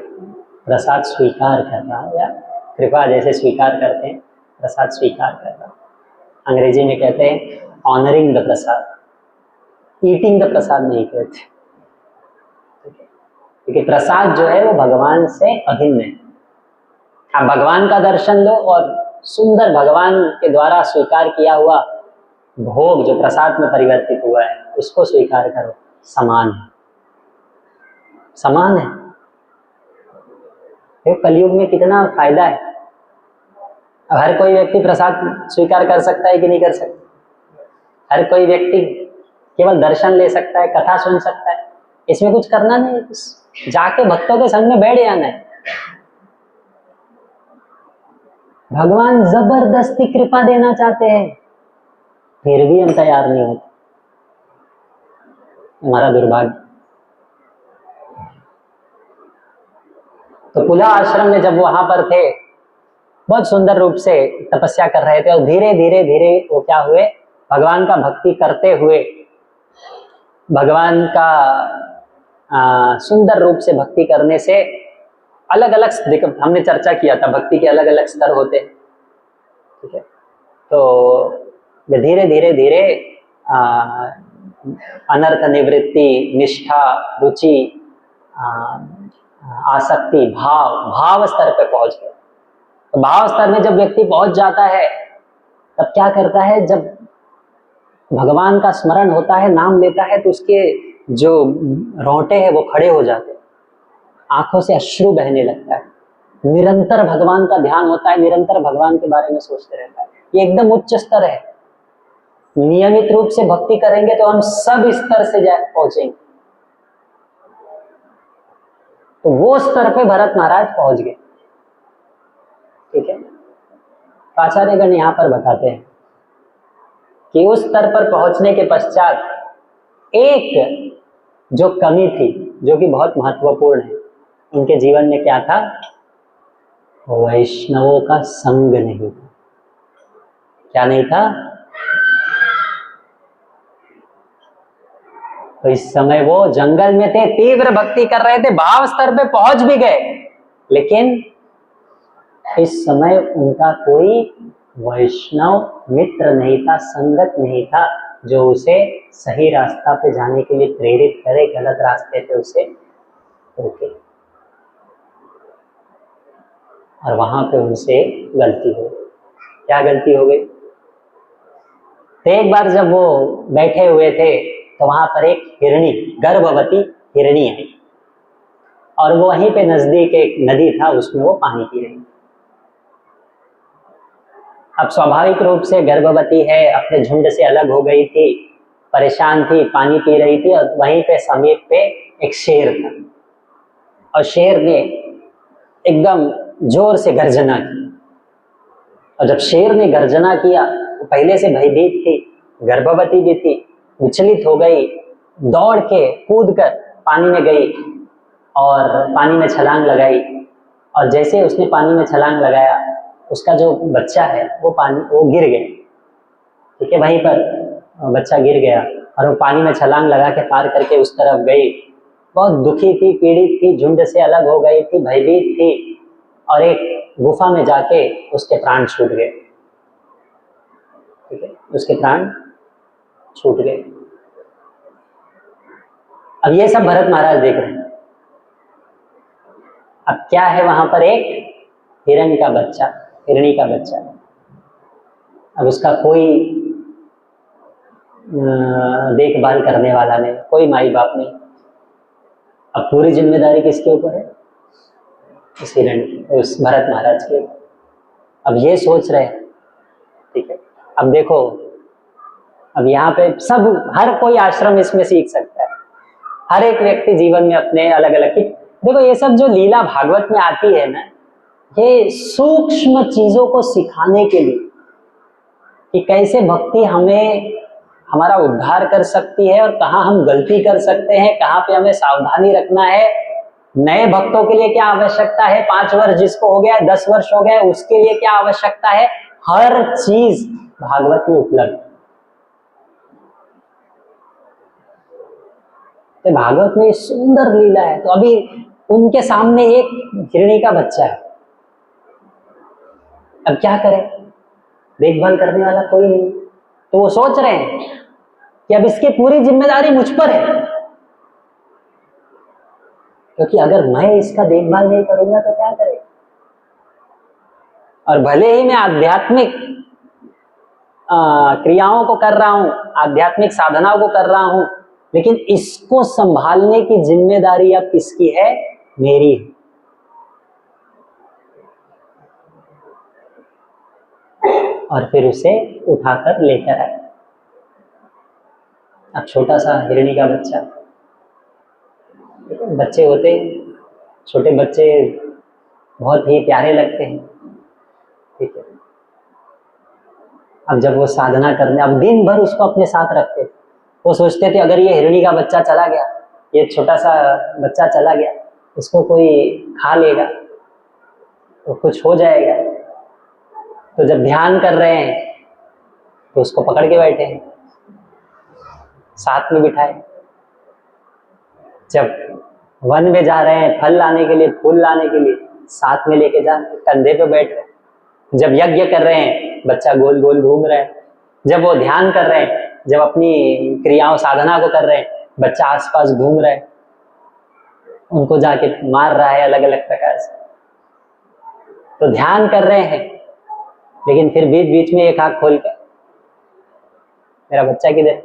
प्रसाद स्वीकार करना या कृपा जैसे स्वीकार करते हैं, प्रसाद स्वीकार करना। अंग्रेजी में कहते हैं honouring the prasad, eating the prasad नहीं कहते। ठीक है, क्योंकि प्रसाद जो है वो भगवान से अभिन्न है। आप भगवान का दर्शन लो और सुंदर भगवान के द्वारा स्वीकार किया हुआ भोग जो प्रसाद में परिवर्तित हुआ है उसको स्वीकार करो। समान है, समान है। कलयुग में कितना फायदा है। अब हर कोई व्यक्ति प्रसाद स्वीकार कर सकता है कि नहीं कर सकता? हर कोई व्यक्ति केवल दर्शन ले सकता है, कथा सुन सकता है, इसमें कुछ करना नहीं है, जाके भक्तों के संग में बैठ जाना है। भगवान जबरदस्ती कृपा देना चाहते हैं, फिर भी हम तैयार नहीं होते, हमारा दुर्भाग्य। तो पुला आश्रम में जब वहां पर थे, बहुत सुंदर रूप से तपस्या कर रहे थे और धीरे धीरे धीरे वो क्या हुए, भगवान का भक्ति करते हुए, भगवान का सुंदर रूप से भक्ति करने से अलग अलग, हमने चर्चा किया था भक्ति के अलग अलग स्तर होते हैं, ठीक है। तो धीरे धीरे धीरे अनर्थ निवृत्ति, निष्ठा, रुचि, आसक्ति, भाव स्तर पे पहुंच गए। तो भाव स्तर में जब व्यक्ति पहुंच जाता है तब क्या करता है, जब भगवान का स्मरण होता है, नाम लेता है, तो उसके जो रोंटे हैं वो खड़े हो जाते हैं, आंखों से अश्रु बहने लगता है, निरंतर भगवान का ध्यान होता है, निरंतर भगवान के बारे में सोचते रहता है। ये एकदम उच्च स्तर है। नियमित रूप से भक्ति करेंगे तो हम सब स्तर से पहुंचेंगे। तो वो स्तर पे भरत महाराज पहुंच गए, ठीक है। आचार्यगण यहाँ पर बताते हैं कि उस स्तर पर पहुंचने के पश्चात एक जो कमी थी, जो कि बहुत महत्वपूर्ण है, उनके जीवन में क्या था, वैष्णवों का संग नहीं था। क्या नहीं था? तो इस समय वो जंगल में थे, तीव्र भक्ति कर रहे थे, भाव स्तर पे पहुंच भी गए, लेकिन इस समय उनका कोई वैष्णव मित्र नहीं था, संगत नहीं था, जो उसे सही रास्ता पे जाने के लिए प्रेरित करे, गलत रास्ते पे उसे रोके। और वहां पे उनसे गलती हो गई। क्या गलती हो गई? तो एक बार जब वो बैठे हुए थे तो वहां पर एक हिरणी, गर्भवती हिरणी आई, और वो वहीं पे नजदीक एक नदी था, उसमें वो पानी पी रही। अब स्वाभाविक रूप से गर्भवती है, अपने झुंड से अलग हो गई थी, परेशान थी, पानी पी रही थी, और वहीं पे समीप पे एक शेर था, और शेर ने एकदम जोर से गर्जना की। और जब शेर ने गर्जना किया, वो पहले से भयभीत थी, गर्भवती भी थी, विचलित हो गई, दौड़ के कूद कर पानी में गई और पानी में छलांग लगाई। और जैसे उसने पानी में छलांग लगाया, उसका जो बच्चा है वो गिर गया, ठीक है, वहीं पर बच्चा गिर गया, और वो पानी में छलांग लगा के पार करके उस तरफ गई। बहुत दुखी थी, पीड़ित थी, झुंड से अलग हो गई थी, भयभीत थी, और एक गुफा में जाके उसके प्राण छूट गए, ठीक है, उसके प्राण छूट गए। अब ये सब भरत महाराज देख रहे हैं। अब क्या है, वहां पर एक हिरण का बच्चा, हिरणी का बच्चा। अब उसका कोई देखभाल करने वाला नहीं, कोई माई बाप नहीं। अब पूरी जिम्मेदारी किसके ऊपर है? उस हिरण की, उस भरत महाराज के ऊपर। अब ये सोच रहे हैं, ठीक है। अब देखो, अब यहाँ पे सब, हर कोई आश्रम इसमें सीख सकता है। हर एक व्यक्ति जीवन में अपने अलग अलग की, देखो ये सब जो लीला भागवत में आती है ना, ये सूक्ष्म चीजों को सिखाने के लिए, कि कैसे भक्ति हमें, हमारा उद्धार कर सकती है, और कहाँ हम गलती कर सकते हैं, कहाँ पे हमें सावधानी रखना है। नए भक्तों के लिए क्या आवश्यकता है, 5 वर्ष जिसको हो गया, 10 वर्ष हो गए, उसके लिए क्या आवश्यकता है, हर चीज भागवत में उपलब्ध है। तो भागवत में सुंदर लीला है। तो अभी उनके सामने एक हिरणी का बच्चा है, अब क्या करें, देखभाल करने वाला कोई नहीं। तो वो सोच रहे हैं कि अब इसकी पूरी जिम्मेदारी मुझ पर है, क्योंकि अगर मैं इसका देखभाल नहीं करूंगा तो क्या करें। और भले ही मैं आध्यात्मिक क्रियाओं को कर रहा हूं, आध्यात्मिक साधनाओं को कर रहा हूं, लेकिन इसको संभालने की जिम्मेदारी अब किसकी है? मेरी है। और फिर उसे उठाकर लेकर आए। अब छोटा सा हिरणी का बच्चा, बच्चे होते हैं, छोटे बच्चे बहुत ही प्यारे लगते हैं, ठीक है। अब जब वो साधना करने, अब दिन भर उसको अपने साथ रखते थे, वो सोचते थे अगर ये हिरणी का बच्चा चला गया, ये छोटा सा बच्चा चला गया, इसको कोई खा लेगा तो कुछ हो जाएगा। तो जब ध्यान कर रहे हैं तो उसको पकड़ के बैठे हैं, साथ में बिठाए। जब वन में जा रहे हैं फल लाने के लिए, फूल लाने के लिए, साथ में लेके जा, कंधे पे बैठ रहे हैं। जब यज्ञ कर रहे हैं बच्चा गोल गोल घूम रहा है। जब वो ध्यान कर रहे हैं, जब अपनी क्रियाओं साधना को कर रहे हैं, बच्चा आसपास घूम रहा है, उनको जाके मार रहा है अलग अलग प्रकार से। तो ध्यान कर रहे हैं, लेकिन फिर बीच बीच में एक आंख खोल कर मेरा बच्चा किधर,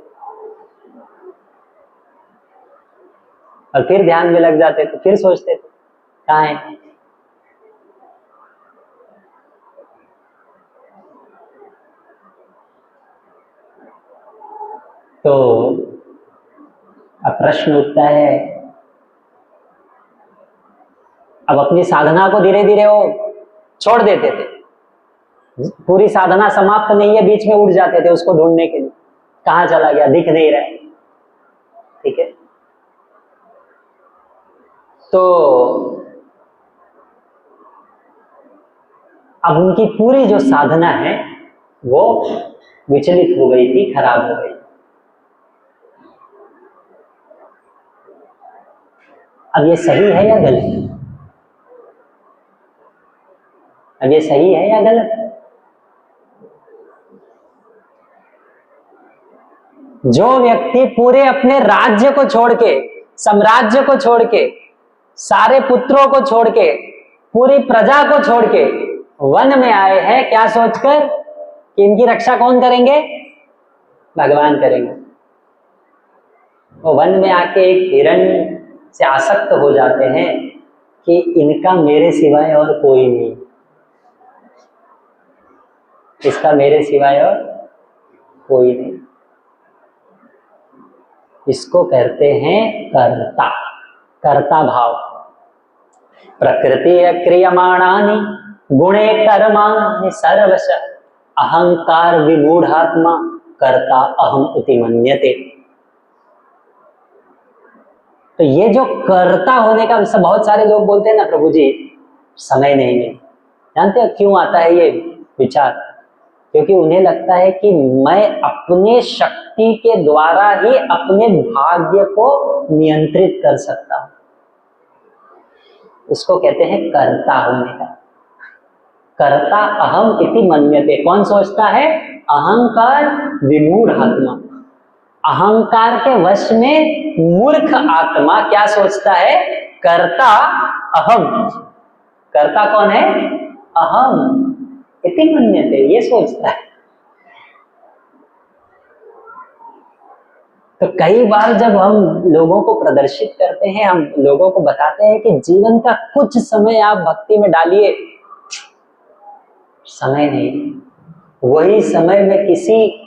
और फिर ध्यान में लग जाते थे, फिर सोचते थे कहाँ है। तो अब प्रश्न उठता है, अब अपनी साधना को धीरे धीरे वो छोड़ देते थे, पूरी साधना समाप्त नहीं है, बीच में उठ जाते थे उसको ढूंढने के लिए, कहाँ चला गया, दिख नहीं रहा है, ठीक है। तो अब उनकी पूरी जो साधना है वो विचलित हो गई थी, खराब हो गई। अब ये सही है या गलत? अब ये सही है या गलत? जो व्यक्ति पूरे अपने राज्य को छोड़ के, साम्राज्य को छोड़ के, सारे पुत्रों को छोड़ के, पूरी प्रजा को छोड़ के वन में आए हैं, क्या सोचकर कि इनकी रक्षा कौन करेंगे? भगवान करेंगे। वो वन में आके एक हिरण से आसक्त हो जाते हैं कि इनका मेरे सिवाय और कोई नहीं, इसका मेरे सिवाय और कोई नहीं। इसको कहते हैं कर्ता, कर्ता भाव। प्रकृति क्रियमाणानि गुणे कर्माणि सर्वश अहंकार विमूढ़ात्मा कर्ता अहम इति मन्यते। तो ये जो कर्ता होने का, बहुत सारे लोग बोलते हैं ना प्रभु जी समय नहीं है, जानते हो क्यों आता है ये विचार? क्योंकि उन्हें लगता है कि मैं अपने शक्ति के द्वारा ही अपने भाग्य को नियंत्रित कर सकता हूं। इसको कहते हैं कर्ता होने का। कर्ता अहम इति मन्यते, कौन सोचता है? अहंकार विमूढ़ आत्मा। अहंकार के वश में मूर्ख आत्मा क्या सोचता है? कर्ता अहम। कर्ता कौन है? अहम इति मन्यते, ये सोचता है। तो कई बार जब हम लोगों को प्रदर्शित करते हैं, हम लोगों को बताते हैं कि जीवन का कुछ समय आप भक्ति में डालिए, समय नहीं, वही समय में किसी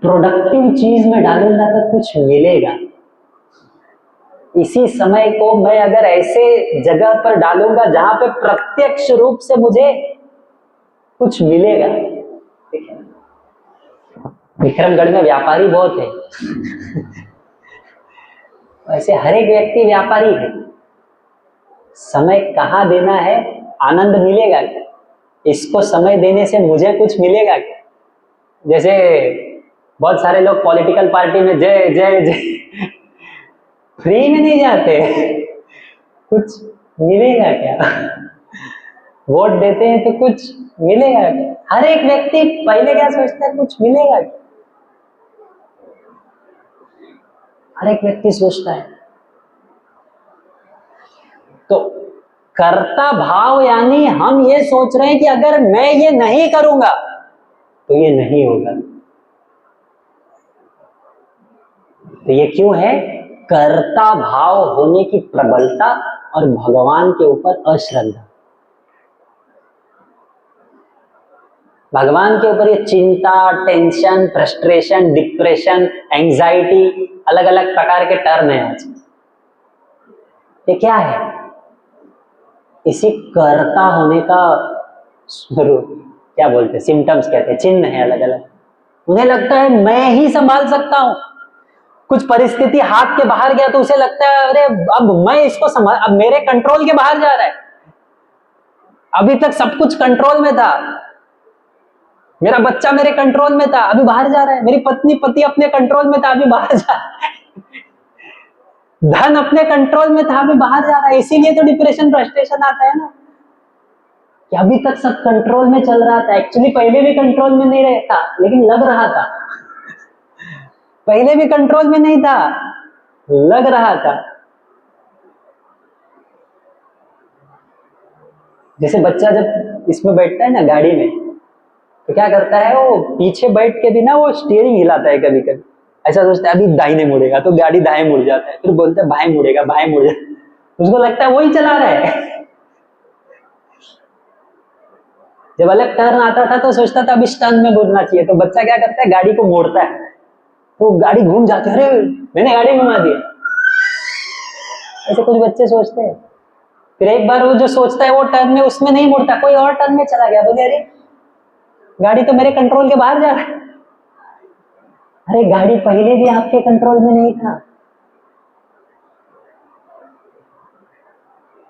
प्रोडक्टिव चीज में डालूंगा तो कुछ मिलेगा। इसी समय को मैं अगर ऐसे जगह पर डालूंगा जहां पे प्रत्यक्ष रूप से मुझे कुछ मिलेगा। ठीक है, विक्रमगढ़ में व्यापारी बहुत है, वैसे हर एक व्यक्ति व्यापारी है। समय कहाँ देना है, आनंद मिलेगा क्या? इसको समय देने से मुझे कुछ मिलेगा क्या? जैसे बहुत सारे लोग पॉलिटिकल पार्टी में जय जय जय फ्री में नहीं जाते, कुछ मिलेगा क्या? वोट देते हैं तो कुछ मिलेगा क्या? हर एक व्यक्ति पहले क्या सोचता है, कुछ मिलेगा क्या? हर एक व्यक्ति सोचता है। तो कर्ता भाव यानी हम ये सोच रहे हैं कि अगर मैं ये नहीं करूंगा तो ये नहीं होगा। तो ये क्यों है? कर्ता भाव होने की प्रबलता और भगवान के ऊपर अश्रद्धा। भगवान के ऊपर ये चिंता, टेंशन, फ्रस्ट्रेशन, डिप्रेशन, एंजाइटी, अलग अलग प्रकार के टर्म है आज। ये क्या है? इसी कर्ता होने का स्वरूप, क्या बोलते हैं, सिम्टम्स कहते हैं, चिन्ह है अलग अलग। उन्हें लगता है मैं ही संभाल सकता हूं। कुछ परिस्थिति हाथ के बाहर गया तो उसे लगता है अरे अब मैं इसको संभाल, अब मेरे कंट्रोल के बाहर जा रहा है। अभी तक सब कुछ कंट्रोल में था, मेरा बच्चा मेरे कंट्रोल में था, अभी बाहर जा रहा है। मेरी पत्नी पति अपने कंट्रोल में था, अभी बाहर जा रहा है। धन अपने कंट्रोल में था, अभी बाहर जा रहा है। इसीलिए तो डिप्रेशन, फ्रस्ट्रेशन आता है ना, कि अभी तक सब कंट्रोल में चल रहा था। एक्चुअली पहले भी कंट्रोल में नहीं रहता, लेकिन लग रहा था। पहले भी कंट्रोल में नहीं था, लग रहा था। जैसे बच्चा जब इसमें बैठता है ना गाड़ी में, तो क्या करता है, वो पीछे बैठ के भी ना वो स्टीयरिंग हिलाता है। कभी कभी ऐसा सोचता है अभी दाहिने मुड़ेगा, तो गाड़ी दाएं मुड़ जाता है। फिर बोलता है बाएं मुड़ेगा, बाएं मुड़ जाता है। उसको लगता है वही चला रहा है। जब अलग टर्न आता था तो सोचता था अब इस टर्न में मुड़ना चाहिए, तो बच्चा क्या करता है, गाड़ी को मोड़ता है, तो गाड़ी घूम जाती है। अरे मैंने गाड़ी घुमा दी। ऐसे कुछ बच्चे सोचते हैं। फिर एक बार वो जो सोचता है वो टर्न में उसमें नहीं मुड़ता, कोई और टर्न में चला गया। बोले अरे गाड़ी तो मेरे कंट्रोल के बाहर जा रहा है। अरे गाड़ी पहले भी आपके कंट्रोल में नहीं था।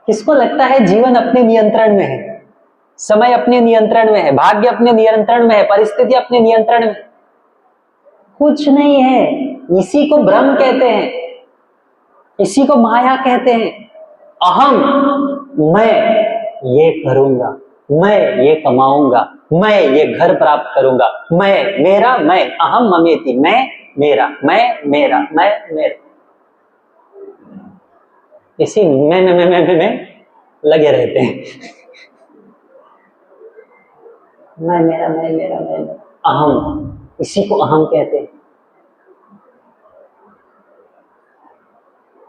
किसको लगता है जीवन अपने नियंत्रण में है, समय अपने नियंत्रण में है, भाग्य अपने नियंत्रण में है, परिस्थिति अपने नियंत्रण में? कुछ नहीं है। इसी को भ्रम कहते हैं, इसी को माया कहते हैं। अहम, मैं ये करूंगा, मैं ये कमाऊंगा, मैं ये घर प्राप्त करूंगा, मैं, मेरा, मैं, अहम ममेति, मैं मेरा, मैं मेरा, मैं मेरा। इसी मैं लगे रहते हैं। मैं मेरा, मैं मेरा, मैं मेरा, अहम, इसी को अहम कहते हैं।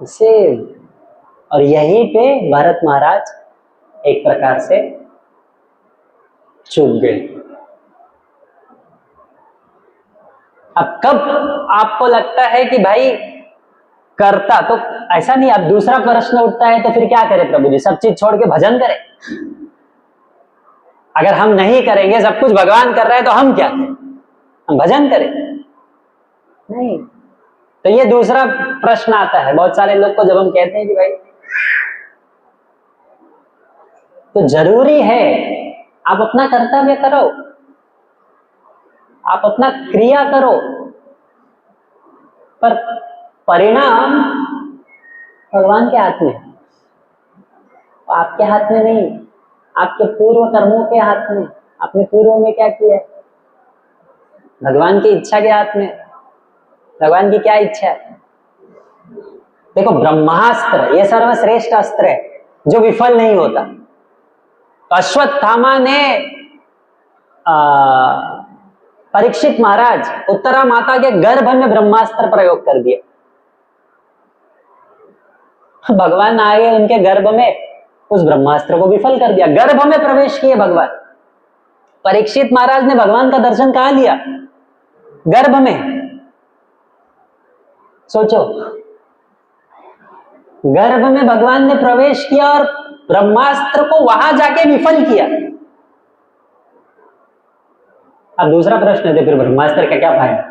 इसे, और यहीं पे भरत महाराज एक प्रकार से चूक गए। अब कब आपको लगता है कि भाई करता, तो ऐसा नहीं, अब दूसरा प्रश्न उठता है तो फिर क्या करें प्रभु जी, सब चीज छोड़ के भजन करें? अगर हम नहीं करेंगे, सब कुछ भगवान कर रहा है, तो हम क्या करें? हम भजन करें? नहीं। तो ये दूसरा प्रश्न आता है बहुत सारे लोग को, जब हम कहते हैं कि भाई तो जरूरी है आप अपना कर्तव्य करो, आप अपना क्रिया करो, पर परिणाम भगवान के हाथ में, आपके हाथ में नहीं, आपके पूर्व कर्मों के हाथ में। आपने पूर्व में क्या किया? भगवान की इच्छा के हाथ में। भगवान की क्या इच्छा है? देखो, ब्रह्मास्त्र ये सर्वश्रेष्ठ अस्त्र है जो विफल नहीं होता। तो अश्वत्थामा ने परीक्षित महाराज, उत्तरा माता के गर्भ में ब्रह्मास्त्र प्रयोग कर दिया। भगवान आए उनके गर्भ में, उस ब्रह्मास्त्र को विफल कर दिया। गर्भ में प्रवेश किए भगवान। परीक्षित महाराज ने भगवान का दर्शन कहां लिया? गर्भ में। सोचो, गर्भ में भगवान ने प्रवेश किया और ब्रह्मास्त्र को वहां जाके विफल किया। अब दूसरा प्रश्न है, फिर ब्रह्मास्त्र का क्या फायदा?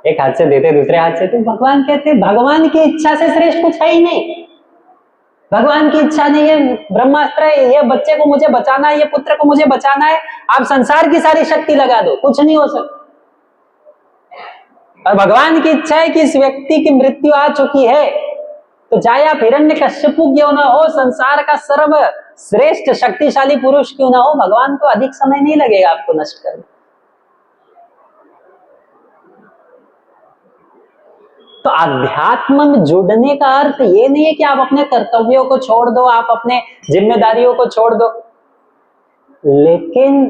एक हाथ से देते, दूसरे हाथ से, तो भगवान कहते भगवान की इच्छा से श्रेष्ठ कुछ है ही नहीं। भगवान की इच्छा नहीं है, ब्रह्मास्त्र है, ये बच्चे को मुझे बचाना है, ये पुत्र को मुझे बचाना है, आप संसार की सारी शक्ति लगा दो, कुछ नहीं हो सकता। और भगवान की इच्छा है कि इस व्यक्ति की मृत्यु आ चुकी है, तो चाहे आप हिरण्यकश्यपु क्यों ना हो, संसार का सर्व श्रेष्ठ शक्तिशाली पुरुष क्यों ना हो, भगवान को अधिक समय नहीं लगेगा आपको नष्ट करने। तो अध्यात्म में जुड़ने का अर्थ ये नहीं है कि आप अपने कर्तव्यों को छोड़ दो, आप अपने जिम्मेदारियों को छोड़ दो, लेकिन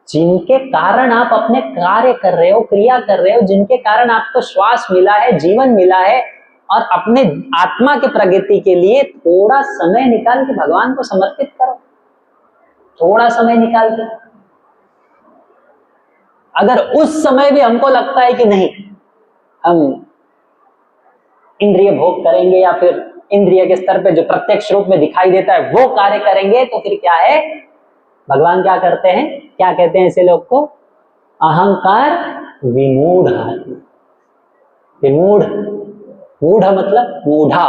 जिनके कारण आप अपने कार्य कर रहे हो, क्रिया कर रहे हो, जिनके कारण आपको श्वास मिला है, जीवन मिला है, और अपने आत्मा के प्रगति के लिए थोड़ा समय निकाल के भगवान को समर्पित करो, थोड़ा समय निकाल के। अगर उस समय भी हमको लगता है कि नहीं, हम इंद्रिय भोग करेंगे या फिर इंद्रिय के स्तर पे जो प्रत्यक्ष रूप में दिखाई देता है वो कार्य करेंगे, तो फिर क्या है, भगवान क्या करते हैं, क्या कहते हैं ऐसे लोग को, अहंकार विमूढ़। विमूढ़, मूढ़ मतलब मूढ़ा,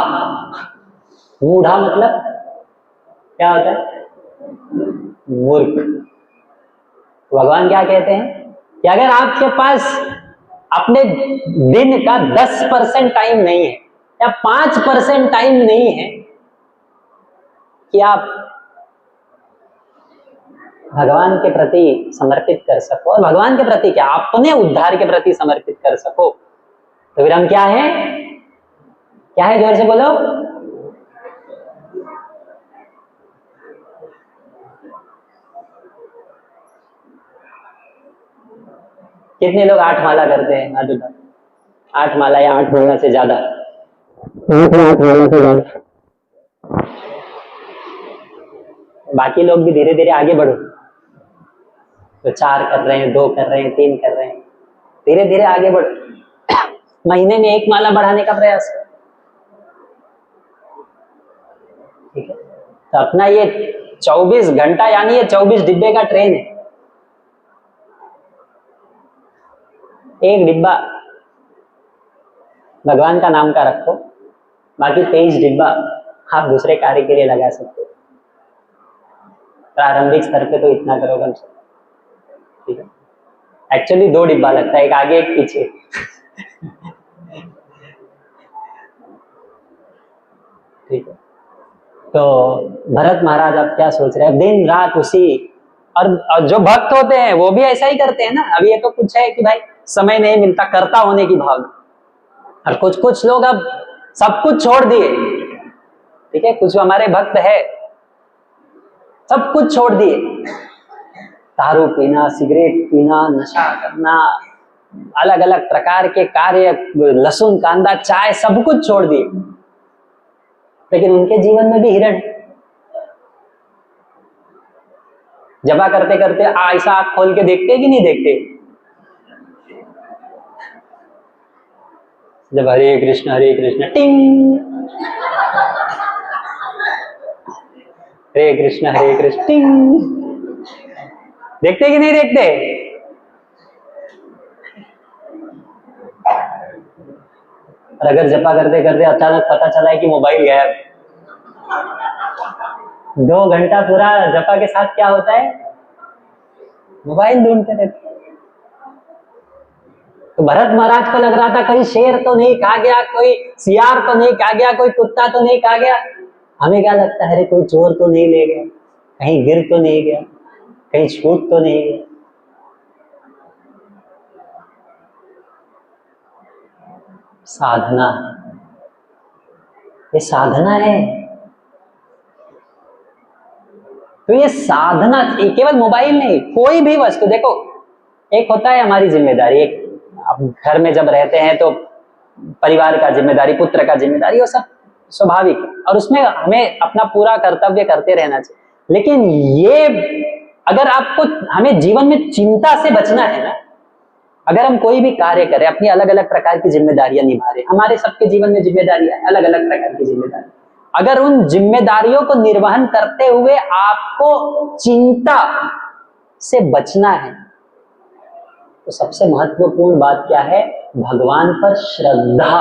मूढ़ा मतलब क्या होता है, मूर्ख। भगवान क्या कहते हैं कि अगर आपके पास अपने दिन का 10% टाइम नहीं है या 5% टाइम नहीं है कि आप भगवान के प्रति समर्पित कर सको, और भगवान के प्रति क्या, अपने उद्धार के प्रति समर्पित कर सको, तो फिर हम क्या है, क्या है, जोर से बोलो। कितने लोग 8 माला करते हैं, हाथ उठा, 8 माला या 8 माला से ज्यादा, 8 माला से ज्यादा। बाकी लोग भी धीरे धीरे आगे बढ़ो, तो 4 कर रहे हैं, 2 कर रहे हैं, 3 कर रहे हैं, धीरे धीरे आगे बढ़ो। महीने में 1 माला बढ़ाने का प्रयास करो, ठीक है। तो अपना ये 24 घंटा यानी ये 24 डिब्बे का ट्रेन है। एक डिब्बा भगवान का नाम का रखो, बाकी 23 डिब्बा आप दूसरे कार्य के लिए लगा सकते हो। प्रारंभिक स्तर पे तो इतना करो कम से, ठीक है। एक्चुअली 2 डिब्बा लगता है, एक आगे एक पीछे। ठीक है। तो भरत महाराज अब क्या सोच रहे हैं, दिन रात उसी, और जो भक्त होते हैं वो भी ऐसा ही करते हैं ना। अभी ये तो कुछ है कि भाई समय नहीं मिलता, कर्ता होने की भावना, और कुछ कुछ लोग अब सब कुछ छोड़ दिए, ठीक है। कुछ हमारे भक्त है सब कुछ छोड़ दिए, दारू पीना, सिगरेट पीना, नशा करना, अलग अलग प्रकार के कार्य, लहसुन कांदा चाय, सब कुछ छोड़ दिए, लेकिन उनके जीवन में भी हिरण है। जपा करते करते ऐसा आंख खोल के देखते कि नहीं देखते, जब हरे कृष्ण टिंग, हरे कृष्ण टिंग, देखते कि नहीं देखते। और अगर जपा करते करते अचानक पता चला है कि मोबाइल गायब, 2 घंटा पूरा जपा के साथ क्या होता है, मोबाइल ढूंढते रहते। तो भरत महाराज को लग रहा था कहीं शेर तो नहीं खा गया, कोई सियार तो नहीं खा गया, कोई कुत्ता तो नहीं खा गया। हमें क्या लगता है, अरे कोई चोर तो नहीं ले गया, कहीं गिर तो नहीं गया, कहीं छूट तो नहीं गया। साधना, ये साधना है। तो ये साधना केवल मोबाइल नहीं, कोई भी वस्तु, देखो एक होता है हमारी जिम्मेदारी, एक अब घर में जब रहते हैं तो परिवार का जिम्मेदारी, पुत्र का जिम्मेदारी, वो सब स्वाभाविक है, और उसमें हमें अपना पूरा कर्तव्य करते रहना चाहिए। लेकिन ये अगर आपको, हमें जीवन में चिंता से बचना है ना, अगर हम कोई भी कार्य करें, अपनी अलग अलग प्रकार की जिम्मेदारियां निभा रहे, हमारे सबके जीवन में जिम्मेदारियां अलग अलग प्रकार की जिम्मेदारी, अगर उन जिम्मेदारियों को निर्वहन करते हुए आपको चिंता से बचना है, तो सबसे महत्वपूर्ण बात क्या है, भगवान पर श्रद्धा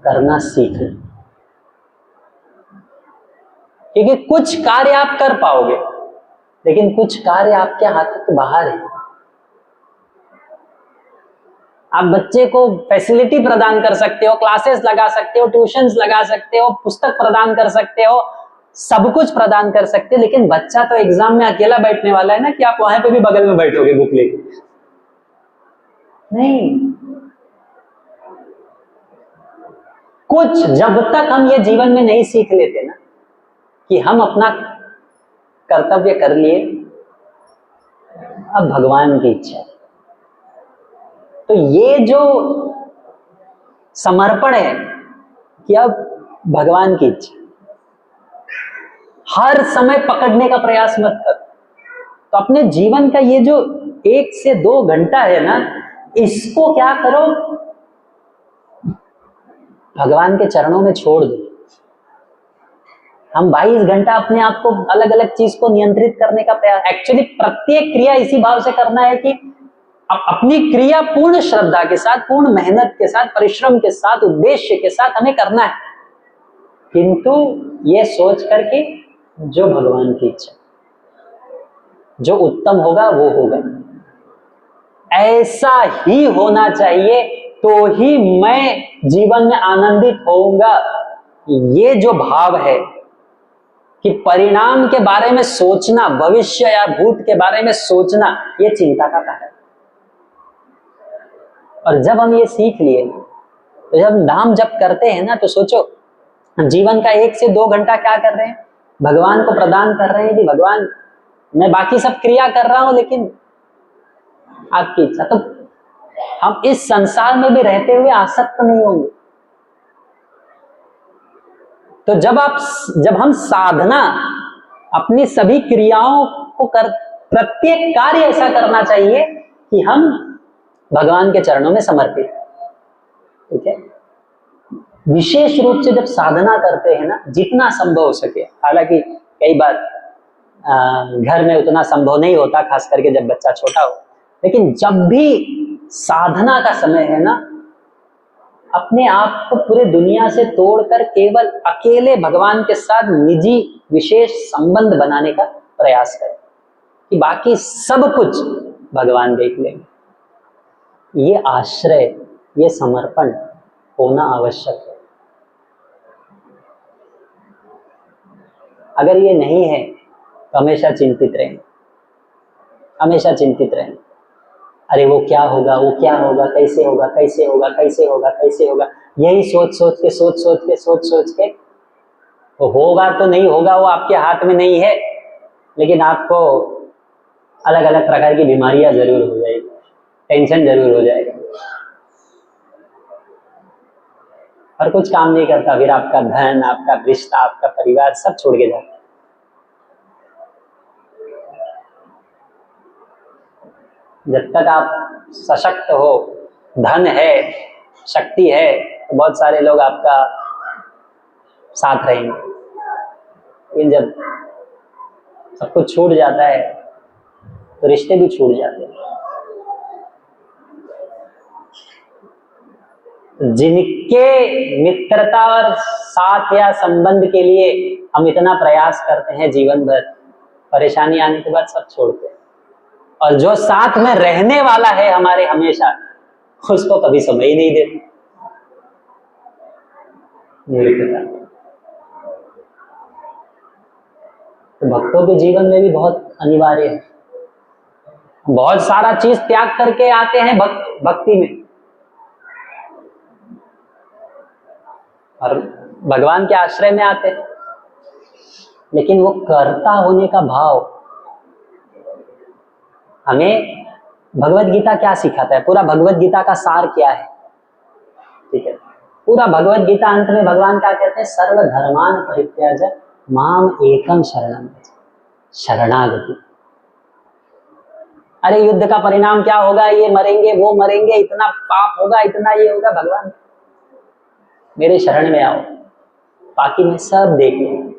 करना सीखना। क्योंकि कुछ कार्य आप कर पाओगे, लेकिन कुछ कार्य आपके हाथ के बाहर है। आप बच्चे को फैसिलिटी प्रदान कर सकते हो, क्लासेस लगा सकते हो, ट्यूशंस लगा सकते हो, पुस्तक प्रदान कर सकते हो, सब कुछ प्रदान कर सकते हो, लेकिन बच्चा तो एग्जाम में अकेला बैठने वाला है ना, कि आप वहां पे भी बगल में बैठोगे बुक लेके, नहीं। कुछ जब तक हम ये जीवन में नहीं सीख लेते ना कि हम अपना कर्तव्य कर लिए, अब भगवान की इच्छा है। तो ये जो समर्पण है कि अब भगवान की इच्छा, हर समय पकड़ने का प्रयास मत कर। तो अपने जीवन का ये जो 1 से 2 घंटा है ना, इसको क्या करो, भगवान के चरणों में छोड़ दो। हम 22 घंटा अपने आप को अलग अलग चीज को नियंत्रित करने का प्रयास, एक्चुअली प्रत्येक क्रिया इसी भाव से करना है कि अपनी क्रिया पूर्ण श्रद्धा के साथ, पूर्ण मेहनत के साथ, परिश्रम के साथ, उद्देश्य के साथ हमें करना है, किंतु ये सोच करके जो भगवान की इच्छा, जो उत्तम होगा वो होगा, ऐसा ही होना चाहिए, तो ही मैं जीवन में आनंदित होऊंगा। ये जो भाव है कि परिणाम के बारे में सोचना, भविष्य या भूत के बारे में सोचना, ये चिंता का कारण। और जब हम ये सीख लिए, तो जब नाम जप करते हैं ना, तो सोचो जीवन का 1 से 2 घंटा क्या कर रहे हैं, भगवान को प्रदान कर रहे हैं कि भगवान मैं बाकी सब क्रिया कर रहा हूं लेकिन आपकी इच्छा। तो हम इस संसार में भी रहते हुए आसक्त नहीं होंगे। तो जब हम साधना, अपनी सभी क्रियाओं को प्रत्येक कार्य ऐसा करना चाहिए कि हम भगवान के चरणों में समर्पित, ठीक है। विशेष रूप से जब साधना करते हैं ना, जितना संभव हो सके, हालांकि कई बार घर में उतना संभव नहीं होता, खास करके जब बच्चा छोटा हो, लेकिन जब भी साधना का समय है ना, अपने आप को पूरे दुनिया से तोड़कर केवल अकेले भगवान के साथ निजी विशेष संबंध बनाने का प्रयास करें कि बाकी सब कुछ भगवान देख लेंगे। ये आश्रय, ये समर्पण होना आवश्यक है। अगर ये नहीं है तो हमेशा चिंतित रहें, हमेशा चिंतित रहें। अरे वो क्या होगा, वो क्या होगा, कैसे होगा, कैसे होगा, कैसे होगा, कैसे होगा, यही सोच सोच के वो होगा तो नहीं होगा, वो आपके हाथ में नहीं है, लेकिन आपको अलग अलग प्रकार की बीमारियां जरूर हो जाएगी, टेंशन जरूर हो जाएगा, और कुछ काम नहीं करता, फिर आपका धन, आपका रिश्ता, आपका परिवार सब छोड़ के जाता है। जब तक आप सशक्त हो, धन है, शक्ति है, तो बहुत सारे लोग आपका साथ रहेंगे, लेकिन जब सब कुछ छूट जाता है तो रिश्ते भी छूट जाते हैं। जिनके मित्रता और साथ या संबंध के लिए हम इतना प्रयास करते हैं जीवन भर, परेशानी आने के बाद सब छोड़ते हैं, और जो साथ में रहने वाला है हमारे हमेशा, उसको कभी समय ही नहीं देते। तो भक्तों के जीवन में भी बहुत अनिवार्य है, बहुत सारा चीज त्याग करके आते हैं भक्ति में, और भगवान के आश्रय में आते हैं, लेकिन वो कर्ता होने का भाव, हमें भगवत गीता क्या सिखाता है, पूरा भगवत गीता का सार क्या है, ठीक है। पूरा भगवत गीता अंत में भगवान क्या कहते हैं, सर्व धर्मान परित्याज्य माम एकम शरणं व्रज, शरणागति। अरे युद्ध का परिणाम क्या होगा, ये मरेंगे, वो मरेंगे, इतना पाप होगा, इतना ये होगा, भगवान मेरे शरण में आओ, बाकी मैं सब देख लूंगा।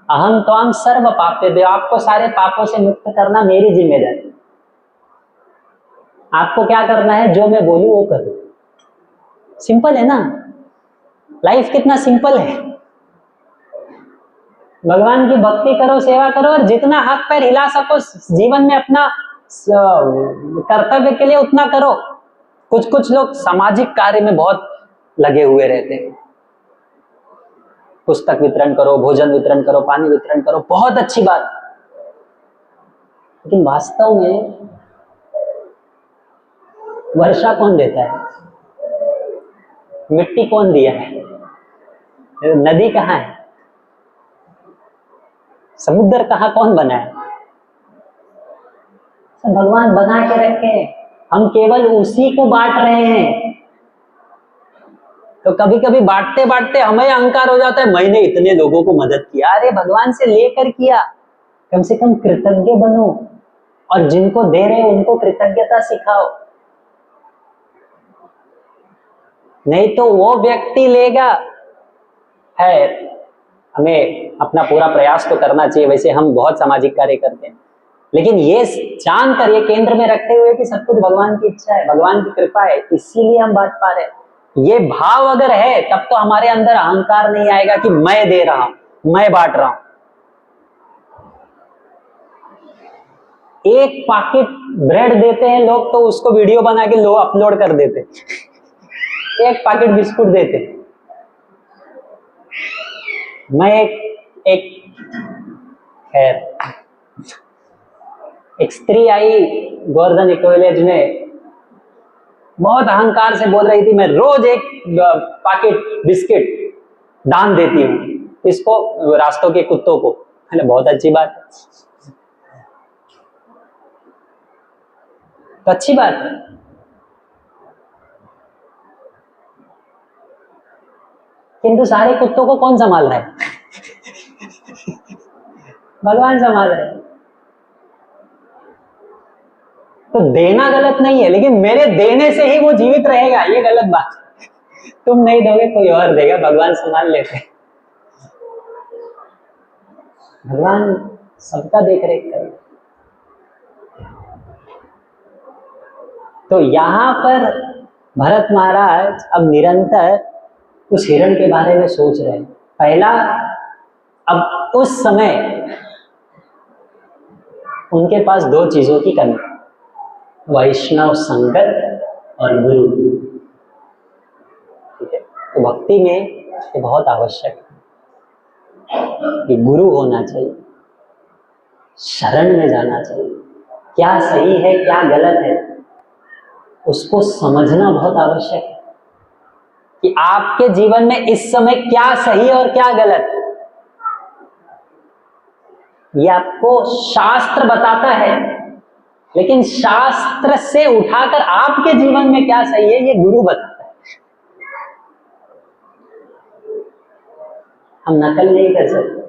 अहम त्वाम सर्व पापेभ्यो, आपको सारे पापों से मुक्त करना मेरी जिम्मेदारी। आपको क्या करना है, जो मैं बोलूं वो करो। सिंपल है ना, लाइफ कितना सिंपल है। भगवान की भक्ति करो, सेवा करो, और जितना हाथ पैर हिला सको जीवन में अपना कर्तव्य के लिए उतना करो। कुछ कुछ लोग सामाजिक कार्य में बहुत लगे हुए रहते हैं, पुस्तक वितरण करो, भोजन वितरण करो, पानी वितरण करो, बहुत अच्छी बात, लेकिन वास्तव में वर्षा कौन देता है, मिट्टी कौन दिया है, नदी कहाँ है, समुद्र कहाँ, कौन बनाया? भगवान बना के रखे हैं, हम केवल उसी को बांट रहे हैं। तो कभी कभी बांटते बांटते हमें अहंकार हो जाता है, मैंने इतने लोगों को मदद किया। अरे भगवान से लेकर किया, कम से कम कृतज्ञ बनो, और जिनको दे रहे हो उनको कृतज्ञता सिखाओ। नहीं तो वो व्यक्ति लेगा है। हमें अपना पूरा प्रयास तो करना चाहिए, वैसे हम बहुत सामाजिक कार्य करते हैं, लेकिन ये जान कर, ये केंद्र में रखते हुए कि सब कुछ भगवान की इच्छा है, भगवान की कृपा है, इसीलिए हम बांट पा रहे हैं। ये भाव अगर है तब तो हमारे अंदर अहंकार नहीं आएगा कि मैं दे रहा हूं, मैं बांट रहा हूं। एक पैकेट ब्रेड देते हैं लोग तो उसको वीडियो बना के लोग अपलोड कर देते, एक पैकेट बिस्कुट देते। मैं एक खैर एक स्त्री आई गोवर्धन कॉलेज में, बहुत अहंकार से बोल रही थी, मैं रोज एक पैकेट बिस्किट दान देती हूँ, इसको रास्तों के कुत्तों को। अरे बहुत अच्छी बात है, तो अच्छी बात है। किंतु सारे कुत्तों को कौन संभाल रहा है? भगवान संभाल रहे हैं। तो देना गलत नहीं है, लेकिन मेरे देने से ही वो जीवित रहेगा, ये गलत बात। तुम नहीं दोगे कोई और देगा, भगवान संभाल लेते। भगवान सबका देख रेख करे। तो यहां पर भरत महाराज अब निरंतर उस हिरण के बारे में सोच रहे हैं। पहला, अब उस समय उनके पास दो चीजों की कमी, वैष्णव संगत और गुरु। ठीक है, तो भक्ति में ये बहुत आवश्यक है कि गुरु होना चाहिए, शरण में जाना चाहिए। क्या सही है क्या गलत है उसको समझना बहुत आवश्यक है कि आपके जीवन में इस समय क्या सही और क्या गलत, ये आपको शास्त्र बताता है, लेकिन शास्त्र से उठाकर आपके जीवन में क्या सही है ये गुरु बताता है। हम नकल नहीं कर सकते।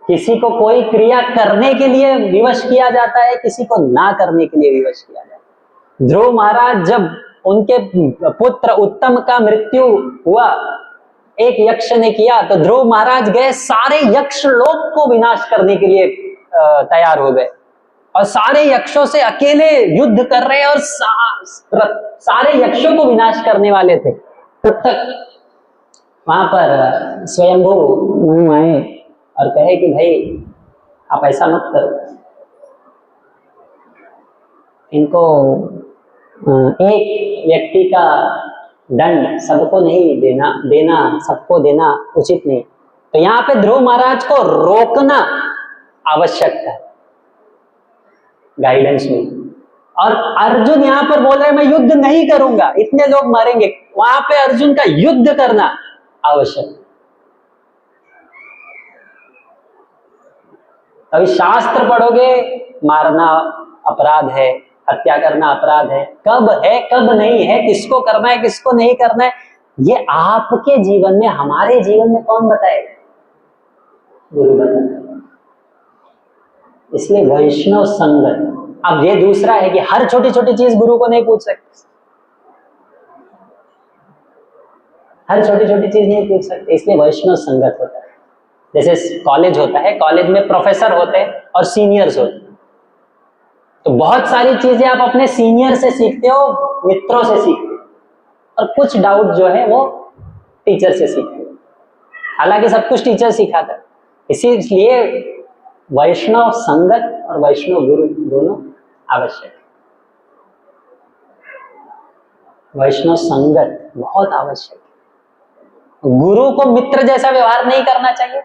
किसी को कोई क्रिया करने के लिए विवश किया जाता है, किसी को ना करने के लिए विवश किया जाता है। ध्रुव महाराज जब उनके पुत्र उत्तम का मृत्यु हुआ, एक यक्ष ने किया, तो ध्रुव महाराज गए, सारे यक्ष लोक को विनाश करने के लिए तैयार हो गए, और सारे यक्षों से अकेले युद्ध कर रहे हैं, और सारे यक्षों को विनाश करने वाले थे। तब तक वहां पर स्वयंभू मुनि आए और कहे कि भाई आप ऐसा मत करो, इनको एक व्यक्ति का दंड सबको नहीं देना सबको देना उचित नहीं। तो यहाँ पे ध्रुव महाराज को रोकना आवश्यक था, गाइडेंस में। और अर्जुन यहाँ पर बोल रहे मैं युद्ध नहीं करूंगा, इतने लोग मरेंगे, वहां पे अर्जुन का युद्ध करना आवश्यक। अभी शास्त्र पढ़ोगे, मारना अपराध है, हत्या करना अपराध है, कब है कब नहीं है, किसको करना है किसको नहीं करना है, ये आपके जीवन में, हमारे जीवन में कौन बताएगा? गुरु बताएगा। इसलिए वैष्णव संगत। अब ये दूसरा है कि हर छोटी छोटी चीज गुरु को नहीं पूछ सकते, हर छोटी छोटी चीज नहीं पूछ सकते, इसलिए वैष्णव संगत होता है। जैसे कॉलेज होता है, कॉलेज में प्रोफेसर होते हैं और सीनियर्स होते हैं, तो बहुत सारी चीजें आप अपने सीनियर से सीखते हो, मित्रों से सीखते हो, और कुछ डाउट जो है वो टीचर से सीखते हो। हालांकि सब कुछ टीचर सिखाता है, इसीलिए वैष्णव संगत और वैष्णव गुरु दोनों आवश्यक है। वैष्णव संगत बहुत आवश्यक है। गुरु को मित्र जैसा व्यवहार नहीं करना चाहिए,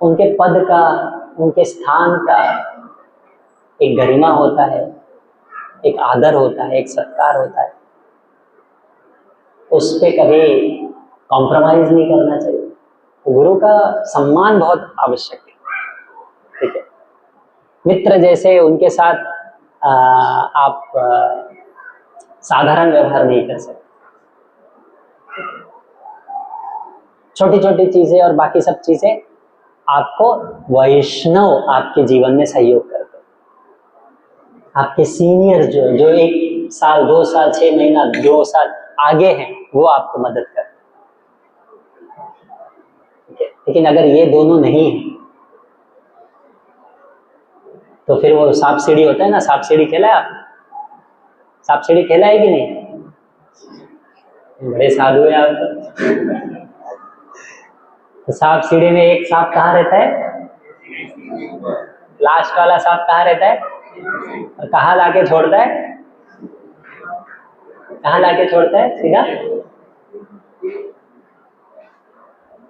उनके पद का, उनके स्थान का एक गरिमा होता है, एक आदर होता है, एक सत्कार होता है। उस पे कभी कॉम्प्रोमाइज नहीं करना चाहिए। गुरु का सम्मान बहुत आवश्यक है, ठीक है। मित्र जैसे उनके साथ आप साधारण व्यवहार नहीं कर सकते। छोटी छोटी चीजें और बाकी सब चीजें आपको वैष्णव आपके जीवन में सहयोग करते हैं। आपके सीनियर जो 1 साल 2 साल 6 महीना 2 साल आगे हैं, वो आपको मदद करते हैं, ठीक है। लेकिन अगर ये दोनों नहीं है तो फिर वो सांप सीढ़ी होता है ना, सांप सीढ़ी खेला है आपने? सांप सीढ़ी खेला है कि नहीं? बड़े साधु है आप तो। सांप सीढ़ी में एक सांप कहाँ रहता है? लास्ट वाला सांप कहाँ रहता है? और कहाँ लाके छोड़ता है? कहाँ लाके छोड़ता है? सीधा।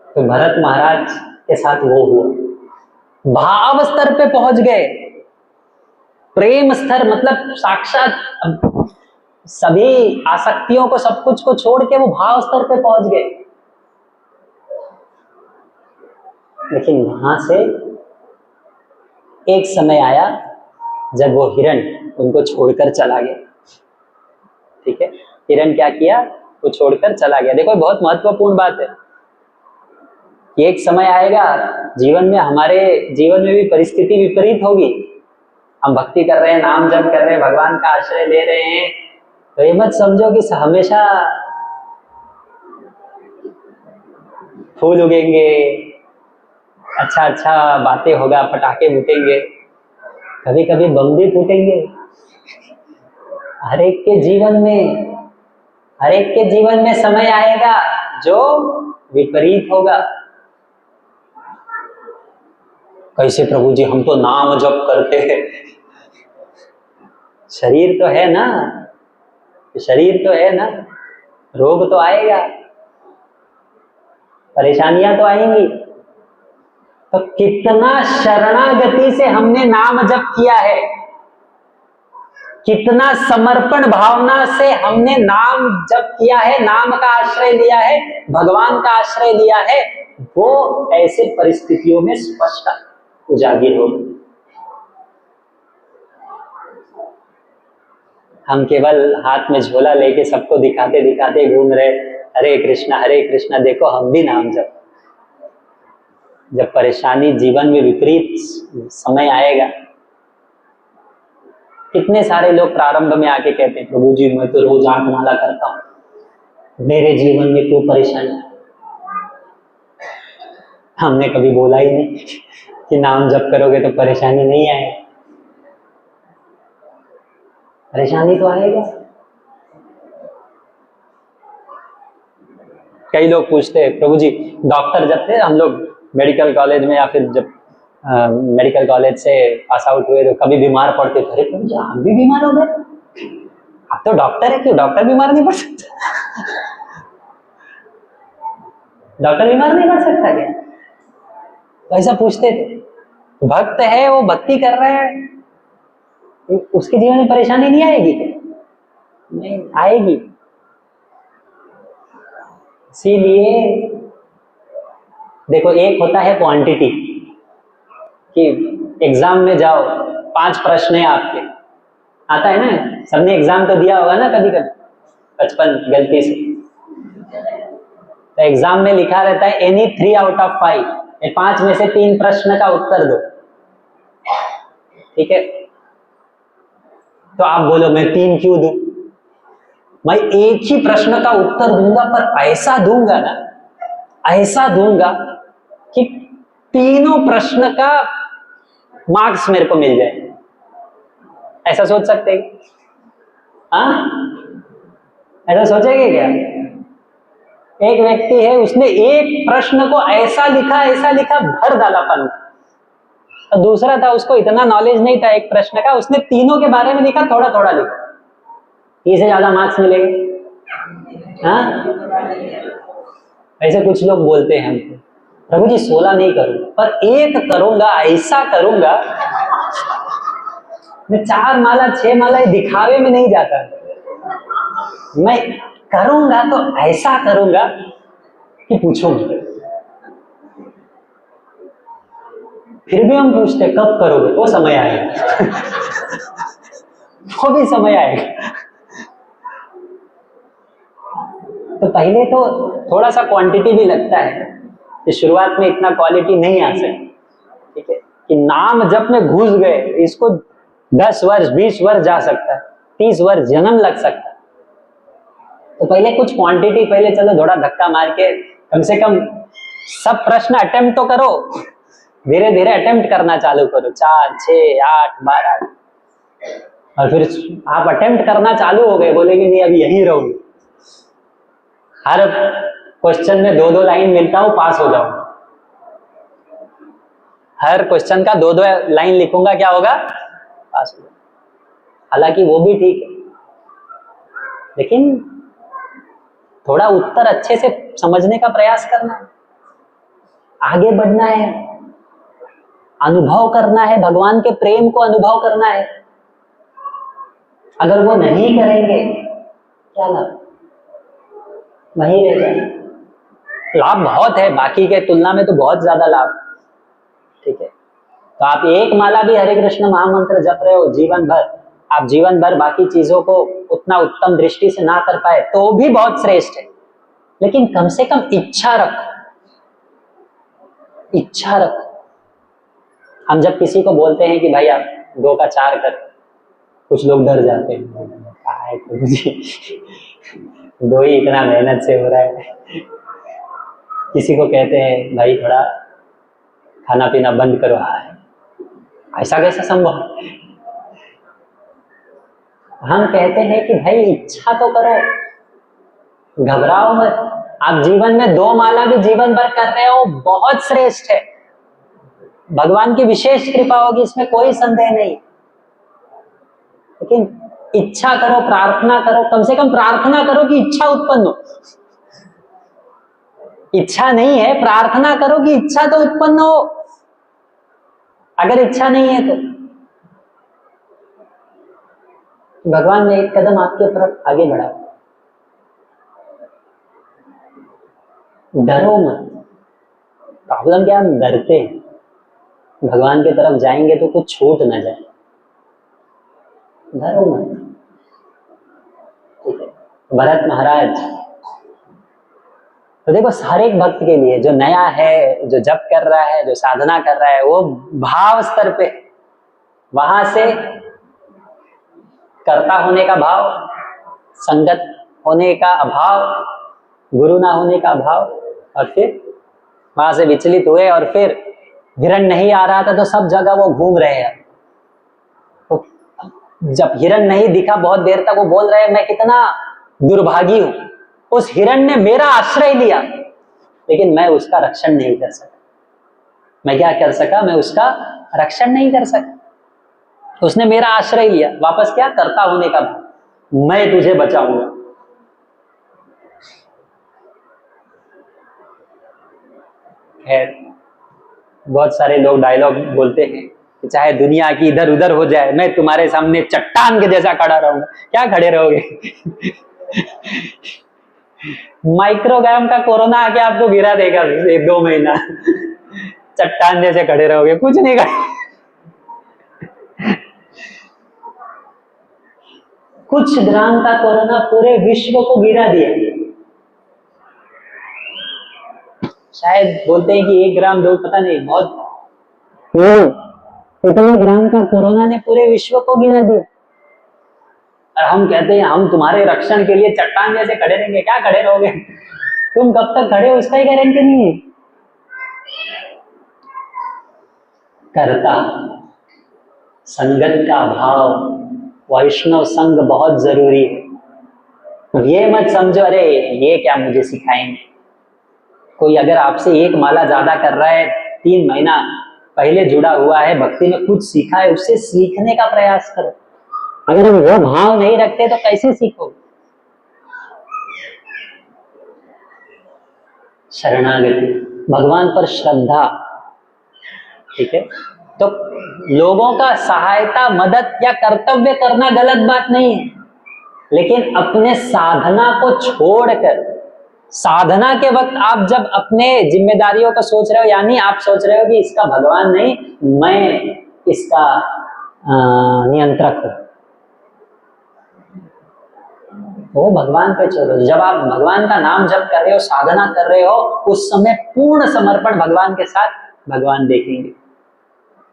तो भरत महाराज के साथ वो हुआ, भाव स्तर पे पहुंच गए, प्रेम स्तर मतलब साक्षात सभी आसक्तियों को, सब कुछ को छोड़ के वो भाव स्तर पे पहुंच गए। लेकिन वहां से एक समय आया जब वो हिरण उनको छोड़कर चला गया, ठीक है। हिरण क्या किया? वो छोड़कर चला गया। देखो बहुत महत्वपूर्ण बात है कि एक समय आएगा जीवन में, हमारे जीवन में भी परिस्थिति विपरीत होगी। हम भक्ति कर रहे हैं, नाम जप कर रहे हैं, भगवान का आश्रय ले रहे हैं, तो ये मत समझो कि हमेशा फूल उगेंगे, अच्छा अच्छा बातें होगा, पटाखे फूटेंगे, कभी कभी बम भी फूटेंगे। हर एक के जीवन में समय आएगा जो विपरीत होगा। कैसे प्रभु जी, हम तो नाम जप करते हैं। शरीर तो है ना, शरीर तो है ना, रोग तो आएगा, परेशानियां तो आएंगी। तो कितना शरणागति से हमने नाम जप किया है, कितना समर्पण भावना से हमने नाम जप किया है, नाम का आश्रय लिया है, भगवान का आश्रय लिया है, वो ऐसे परिस्थितियों में स्पष्ट उजागर हो। हम केवल हाथ में झोला लेके सबको दिखाते दिखाते घूम रहे, हरे कृष्णा, देखो हम भी नाम जप। जब परेशानी जीवन में विपरीत समय आएगा, कितने सारे लोग प्रारंभ में आके कहते हैं प्रभु जी मैं तो रोज 8 माला करता हूँ, मेरे जीवन में क्यों परेशानी? हमने कभी बोला ही नहीं कि नाम जप करोगे तो परेशानी नहीं आएगी। परेशानी तो आएगा। कई लोग पूछते हैं प्रभु जी, डॉक्टर जब थे हम लोग मेडिकल कॉलेज में, या फिर जब मेडिकल कॉलेज से पास आउट हुए तो कभी बीमार पड़ते थे, अरे प्रभु जी हम भी बीमार हो गए, आप तो डॉक्टर है, क्यों डॉक्टर बीमार नहीं पड़ सकता? डॉक्टर बीमार नहीं पड़ सकता क्या? तो ऐसा पूछते थे। भक्त है, वो भक्ति कर रहा है, उसके जीवन में परेशानी नहीं आएगी क्या? नहीं आएगी। इसीलिए देखो, एक होता है क्वांटिटी कि एग्जाम में जाओ 5 प्रश्न है आपके, आता है ना, सबने एग्जाम तो दिया होगा ना कभी कभी बचपन गलती से। तो एग्जाम में लिखा रहता है एनी 3 आउट ऑफ 5, 5 में से 3 प्रश्न का उत्तर दो, ठीक है। तो आप बोलो मैं 3 क्यों दूं? मैं एक ही प्रश्न का उत्तर दूंगा, पर ऐसा दूंगा ना, ऐसा दूंगा कि तीनों प्रश्न का मार्क्स मेरे को मिल जाए। ऐसा सोच सकते हैं? हाँ, ऐसा सोचेंगे क्या? एक व्यक्ति है, उसने एक प्रश्न को ऐसा लिखा भर डाला पन। तो दूसरा था, उसको इतना नॉलेज नहीं था एक प्रश्न का, उसने तीनों के बारे में लिखा, थोड़ा थोड़ा लिखा, इससे ज्यादा मार्क्स मिलेंगे। हाँ, ऐसे कुछ लोग बोलते हैं हमको प्रभु जी 16 नहीं करूंगा, पर 1 करूंगा, ऐसा करूंगा। मैं 4 माला 6 माला दिखावे में नहीं जाता, मैं करूंगा तो ऐसा करूंगा कि पूछोगे। फिर भी हम पूछते कब करोगे, वो समय आएगा वो भी समय आएगा। तो पहले तो थोड़ा सा क्वांटिटी भी लगता है कि शुरुआत में इतना क्वालिटी नहीं आ सकती, ठीक है, कि नाम जप में घुस गए, इसको 10 वर्ष 20 वर्ष जा सकता है, 30 वर्ष जन्म लग सकता है। तो पहले कुछ क्वांटिटी, पहले चलो थोड़ा धक्का मार के कम से कम सब प्रश्न अटेम्प्ट तो करो, धीरे धीरे अटेम्प्ट करना चालू करो, 4 6 8 12, और फिर आप अटेम्प्ट करना चालू हो गए, बोलेंगे नहीं अब यहीं रहूंगी, हर क्वेश्चन में 2-2 लाइन मिलता हूं, पास हो जाऊंगा, हर क्वेश्चन का 2-2 लाइन लिखूंगा, क्या होगा, पास हो जाऊंगा। हालांकि वो भी ठीक है, लेकिन थोड़ा उत्तर अच्छे से समझने का प्रयास करना है, आगे बढ़ना है, अनुभव करना है, भगवान के प्रेम को अनुभव करना है। अगर वो नहीं करेंगे क्या लाभ, वहीं रह जाए। लाभ बहुत है, बाकी के तुलना में तो बहुत ज्यादा लाभ, ठीक है। तो आप एक माला भी हरे कृष्ण महामंत्र जप रहे हो जीवन भर, आप जीवन भर बाकी चीजों को उतना उत्तम दृष्टि से ना कर पाए तो भी बहुत श्रेष्ठ है, लेकिन कम से कम इच्छा रखो, इच्छा रखो। हम जब किसी को बोलते हैं कि भाई आप 2 का 4 कर, कुछ लोग डर जाते हैं, तो मुझे 2 ही इतना मेहनत से हो रहा है। किसी को कहते हैं भाई थोड़ा खाना पीना बंद करो, ऐसा कैसा संभव। हम कहते हैं कि भाई इच्छा तो करो, घबराओ मत। आप जीवन में 2 माला भी जीवन भर कर रहे हो, बहुत श्रेष्ठ है, भगवान की विशेष कृपा होगी, इसमें कोई संदेह नहीं। लेकिन इच्छा करो, प्रार्थना करो, कम से कम प्रार्थना करो कि इच्छा उत्पन्न हो। इच्छा नहीं है, प्रार्थना करो कि इच्छा तो उत्पन्न हो। अगर इच्छा नहीं है तो भगवान ने एक कदम आपके तरफ आगे बढ़ा। डरो मत। प्रॉब्लम क्या, हम डरते हैं भगवान की तरफ जाएंगे तो कुछ छूट ना जाए। डरो मत, ठीक है। भरत महाराज, तो देखो हर एक भक्त के लिए, जो नया है, जो जप कर रहा है, जो साधना कर रहा है, वो भाव स्तर पे, वहां से कर्ता होने का भाव, संगत होने का अभाव, गुरु ना होने का अभाव, और फिर वहां से विचलित हुए, और फिर हिरण नहीं आ रहा था तो सब जगह वो घूम रहे हैं। तो जब हिरण नहीं दिखा बहुत देर तक, वो बोल रहे हैं मैं कितना दुर्भागी हूं, उस हिरण ने मेरा आश्रय लिया लेकिन मैं उसका रक्षण नहीं कर सका। मैं क्या कर सका, मैं उसका रक्षण नहीं कर सका। उसने मेरा आश्रय लिया, वापस क्या, कर्ता होने का, मैं तुझे बचाऊंगा। खैर, बहुत सारे लोग डायलॉग बोलते हैं कि चाहे दुनिया की इधर उधर हो जाए, मैं तुम्हारे सामने चट्टान के जैसा खड़ा रहूंगा। क्या खड़े रहोगे माइक्रोग्राम का कोरोना आके आपको गिरा देगा 1-2 महीना, चट्टान जैसे खड़े रहोगे, कुछ नहीं खड़े। कुछ ग्राम का कोरोना पूरे विश्व को गिरा दिया। शायद बोलते हैं कि 1 ग्राम 2, पता नहीं, बहुत इतने ग्राम का कोरोना ने पूरे विश्व को गिरा दिया। और हम कहते हैं हम तुम्हारे रक्षण के लिए चट्टान जैसे खड़े रहेंगे। क्या खड़े रहोगे, तुम कब तक खड़े हो उसका ही गारंटी नहीं है। कर्ता, संगत का भाव, वैष्णव संग बहुत जरूरी है। ये मत समझो अरे ये क्या मुझे सिखाएंगे। कोई अगर आपसे 1 माला ज्यादा कर रहा है, 3 महीना पहले जुड़ा हुआ है, भक्ति में कुछ सीखा है, उससे सीखने का प्रयास करो। अगर हम वो भाव नहीं रखते तो कैसे सीखोगे। शरणागति, भगवान पर श्रद्धा, ठीक है। तो लोगों का सहायता, मदद या कर्तव्य करना गलत बात नहीं है, लेकिन अपने साधना को छोड़कर, साधना के वक्त आप जब अपने जिम्मेदारियों को सोच रहे हो, यानी आप सोच रहे हो कि इसका भगवान नहीं, मैं इसका नियंत्रक हूं, वो भगवान पे छोड़ो। जब आप भगवान का नाम जप कर रहे हो, साधना कर रहे हो, उस समय पूर्ण समर्पण भगवान के साथ, भगवान देखेंगे,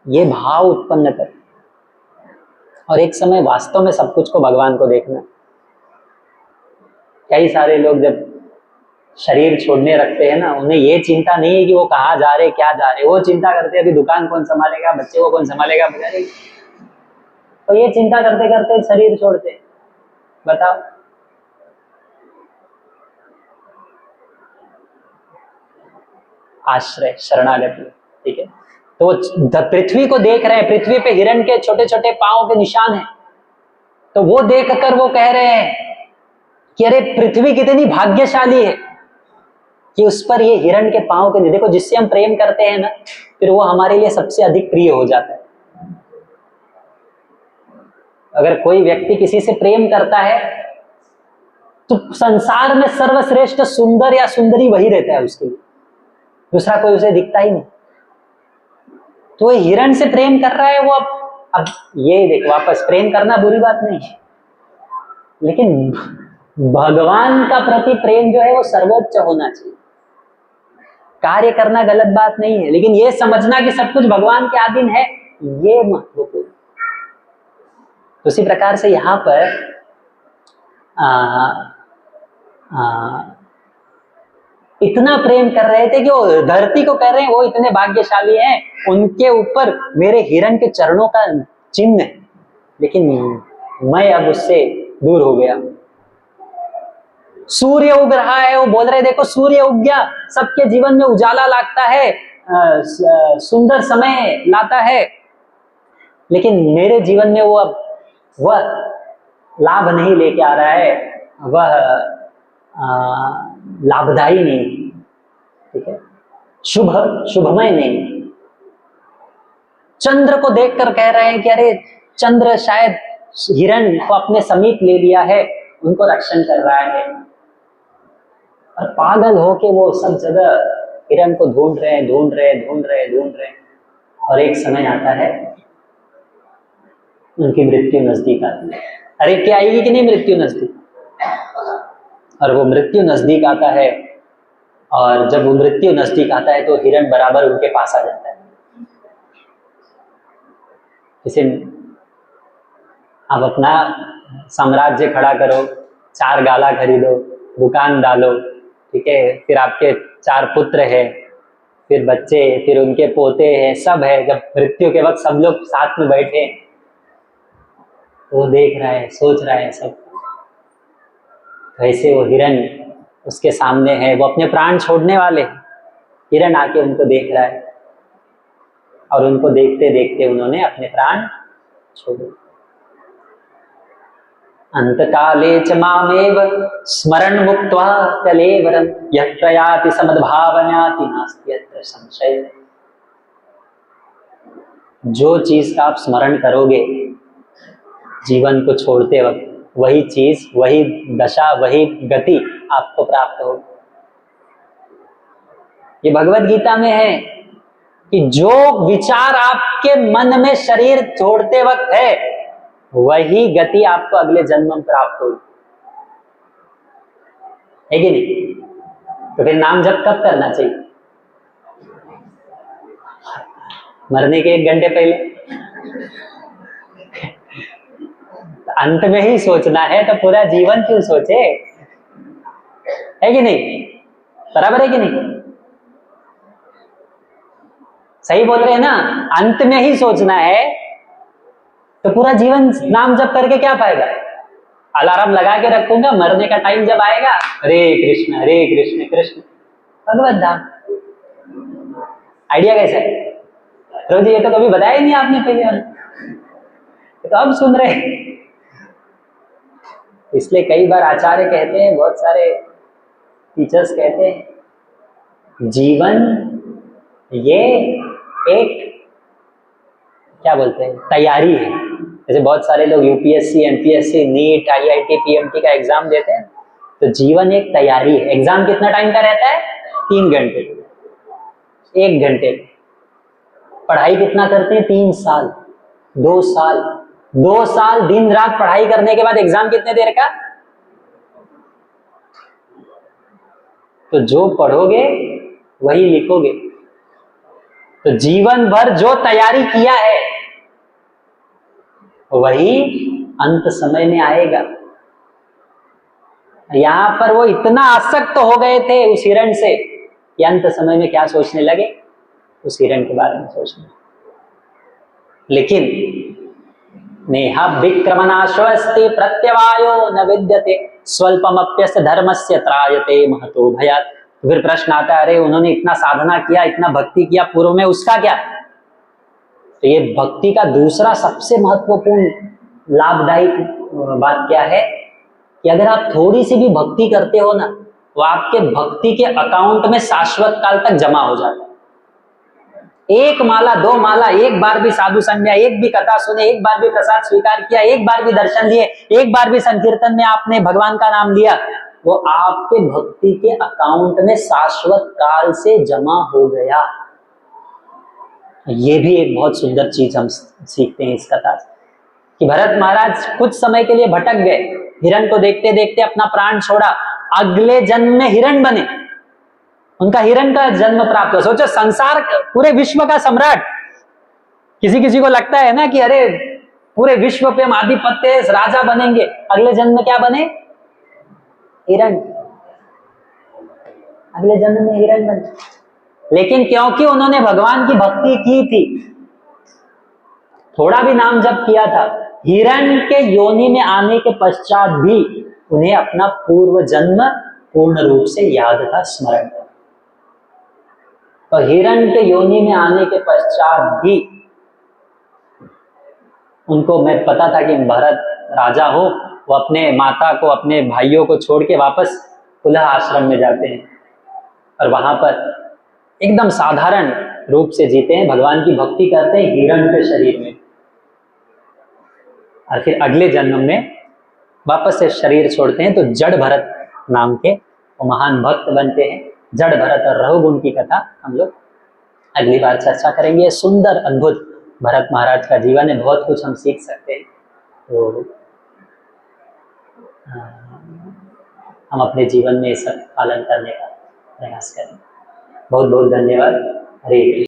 ये भाव उत्पन्न कर। और एक समय वास्तव में सब कुछ को भगवान को देखना। कई सारे लोग जब शरीर छोड़ने रखते हैं ना, उन्हें ये चिंता नहीं है कि वो कहाँ जा रहे, क्या जा रहे, वो चिंता करते हैं अभी दुकान कौन संभालेगा, बच्चे को कौन संभालेगा, तो ये चिंता करते करते शरीर छोड़ते। बताओ, आश्रय, शरणागति, ठीक है। तो वो पृथ्वी को देख रहे हैं, पृथ्वी पे हिरण के छोटे छोटे पांव के निशान हैं, तो वो देखकर वो कह रहे हैं कि अरे पृथ्वी कितनी भाग्यशाली है कि उस पर ये हिरण के पांव के, देखो जिससे हम प्रेम करते हैं ना, फिर वो हमारे लिए सबसे अधिक प्रिय हो जाता है। अगर कोई व्यक्ति किसी से प्रेम करता है तो संसार में सर्वश्रेष्ठ सुंदर या सुंदरी वही रहता है उसके लिए, दूसरा कोई उसे दिखता ही नहीं। तो ये हिरण से प्रेम कर रहा है वो। अब ये देखो, वापस प्रेम करना बुरी बात नहीं है, लेकिन भगवान का प्रति प्रेम जो है वो सर्वोच्च होना चाहिए। कार्य करना गलत बात नहीं है, लेकिन ये समझना कि सब कुछ भगवान के अधीन है, ये महत्वपूर्ण। तो उसी प्रकार से यहाँ पर इतना प्रेम कर रहे थे कि वो धरती को कह रहे हैं वो इतने भाग्यशाली हैं, उनके ऊपर मेरे हिरण के चरणों का चिन्ह है, लेकिन मैं अब उससे दूर हो गया। सूर्य उग रहा है, वो बोल रहे देखो सूर्य उग गया, सबके जीवन में उजाला लाता है, सुंदर समय लाता है, लेकिन मेरे जीवन में वो अब वह लाभ नहीं लेके आ रहा है, वह लाभदायी नहीं, ठीक है, शुभमय नहीं। चंद्र को देखकर कह रहे हैं कि अरे चंद्र शायद हिरण को अपने समीप ले लिया है, उनको रक्षण कर रहा है, और पागल होके वो सब जगह हिरण को ढूंढ रहे, और एक समय आता है उनकी मृत्यु नजदीक आती है। अरे क्या आएगी कि नहीं मृत्यु नजदीक, और वो मृत्यु नजदीक आता है, और जब वो मृत्यु नजदीक आता है तो हिरण बराबर उनके पास आ जाता है। इसे आप अपना साम्राज्य खड़ा करो, 4 गाला खरीदो, दुकान डालो, ठीक है, फिर आपके 4 पुत्र हैं, फिर बच्चे, फिर उनके पोते हैं, सब है। जब मृत्यु के वक्त सब लोग साथ में बैठे, वो देख रहा है, सोच रहा है सब, वैसे वो हिरण उसके सामने है, वो अपने प्राण छोड़ने वाले, हिरण आके उनको देख रहा है, और उनको देखते देखते उन्होंने अपने प्राण छोड़े। अंतकाले च मामेव स्मरण मुक्त्वा कलेवरम यत्र याति समद्भावनाति नास्ति यत्र संशय। जो चीज का आप स्मरण करोगे जीवन को छोड़ते वक्त, वही चीज, वही दशा, वही गति आपको प्राप्त होगी। ये भगवत गीता में है कि जो विचार आपके मन में शरीर छोड़ते वक्त है, वही गति आपको अगले जन्म में प्राप्त होगी, है कि नहीं? तो फिर नाम जप कब करना चाहिए? मरने के 1 घंटे पहले। अंत में ही सोचना है तो पूरा जीवन क्यों सोचे, है कि नहीं? बराबर है कि नहीं? सही बोल रहे हैं ना? अंत में ही सोचना है तो पूरा जीवन नाम जप करके क्या फायदा? अलार्म लगा के रखूंगा, मरने का टाइम जब आएगा हरे कृष्ण कृष्ण भगवत धाम। आइडिया कैसा है? रोज ये तो कभी बताया ही नहीं आपने पहले, तो अब सुन रहे हैं। इसलिए कई बार आचार्य कहते हैं, बहुत सारे टीचर्स कहते हैं, जीवन ये एक क्या बोलते हैं, तैयारी है, जैसे बहुत सारे लोग UPSC, MPSC, NEET, IIT, PMT का एग्जाम देते हैं, तो जीवन एक तैयारी है। एग्जाम कितना टाइम का रहता है? 3 घंटे, 1 घंटे। पढ़ाई कितना करते हैं? 3 साल, 2 साल, 2 साल दिन रात पढ़ाई करने के बाद एग्जाम कितने देर का? तो जो पढ़ोगे वही लिखोगे। तो जीवन भर जो तैयारी किया है वही अंत समय में आएगा। यहां पर वो इतना आसक्त हो गए थे उस हिरण से कि अंत समय में क्या सोचने लगे? उस हिरण के बारे में सोचने। लेकिन नेहा विक्रमनाश्वस्ति प्रत्यवायो न विद्यते स्वल्पमप्यस्य धर्मस्य त्रायते महतो भयात्। फिर प्रश्न आता है, अरे उन्होंने इतना साधना किया, इतना भक्ति किया पूर्व में, उसका क्या? तो ये भक्ति का दूसरा सबसे महत्वपूर्ण लाभदायक बात क्या है कि अगर आप थोड़ी सी भी भक्ति करते हो ना, वो आपके भक्ति के अकाउंट में शाश्वत काल तक जमा हो जाता है। 1 माला, 2 माला, एक बार भी साधु संग में, एक भी कथा सुने, एक बार भी प्रसाद स्वीकार किया, एक बार भी दर्शन लिए, एक बार भी संकीर्तन में आपने भगवान का नाम लिया, वो आपके भक्ति के अकाउंट में शाश्वत काल से जमा हो गया। ये भी एक बहुत सुंदर चीज हम सीखते हैं इस कथा से कि भरत महाराज कुछ समय के लिए भटक गए, हिरण को देखते देखते अपना प्राण छोड़ा, अगले जन्म में हिरण बने, उनका हिरण का जन्म प्राप्त हो। सोचो, संसार, पूरे विश्व का सम्राट। किसी किसी को लगता है ना कि अरे पूरे विश्व पे हम आधिपत्य, राजा बनेंगे, अगले जन्म में क्या बने? हिरण। अगले जन्म में हिरण बने। लेकिन क्योंकि उन्होंने भगवान की भक्ति की थी, थोड़ा भी नाम जप किया था, हिरण के योनि में आने के पश्चात भी उन्हें अपना पूर्व जन्म पूर्ण रूप से याद था, स्मरण था। तो हिरण के योनि में आने के पश्चात भी उनको मैं पता था कि भरत राजा हो, वो अपने माता को, अपने भाइयों को छोड़ के वापस पुनः आश्रम में जाते हैं और वहां पर एकदम साधारण रूप से जीते हैं, भगवान की भक्ति करते हैं हिरण के शरीर में, और फिर अगले जन्म में वापस से शरीर छोड़ते हैं तो जड़ भरत नाम के वो महान भक्त बनते हैं। जड़ भरत और रहुगुण की कथा हम लोग अगली बार चर्चा करेंगे। सुंदर अद्भुत भरत महाराज का जीवन है, बहुत कुछ हम सीख सकते हैं। तो हम अपने जीवन में सब पालन करने का प्रयास करें। बहुत बहुत धन्यवाद। हरे कृष्ण।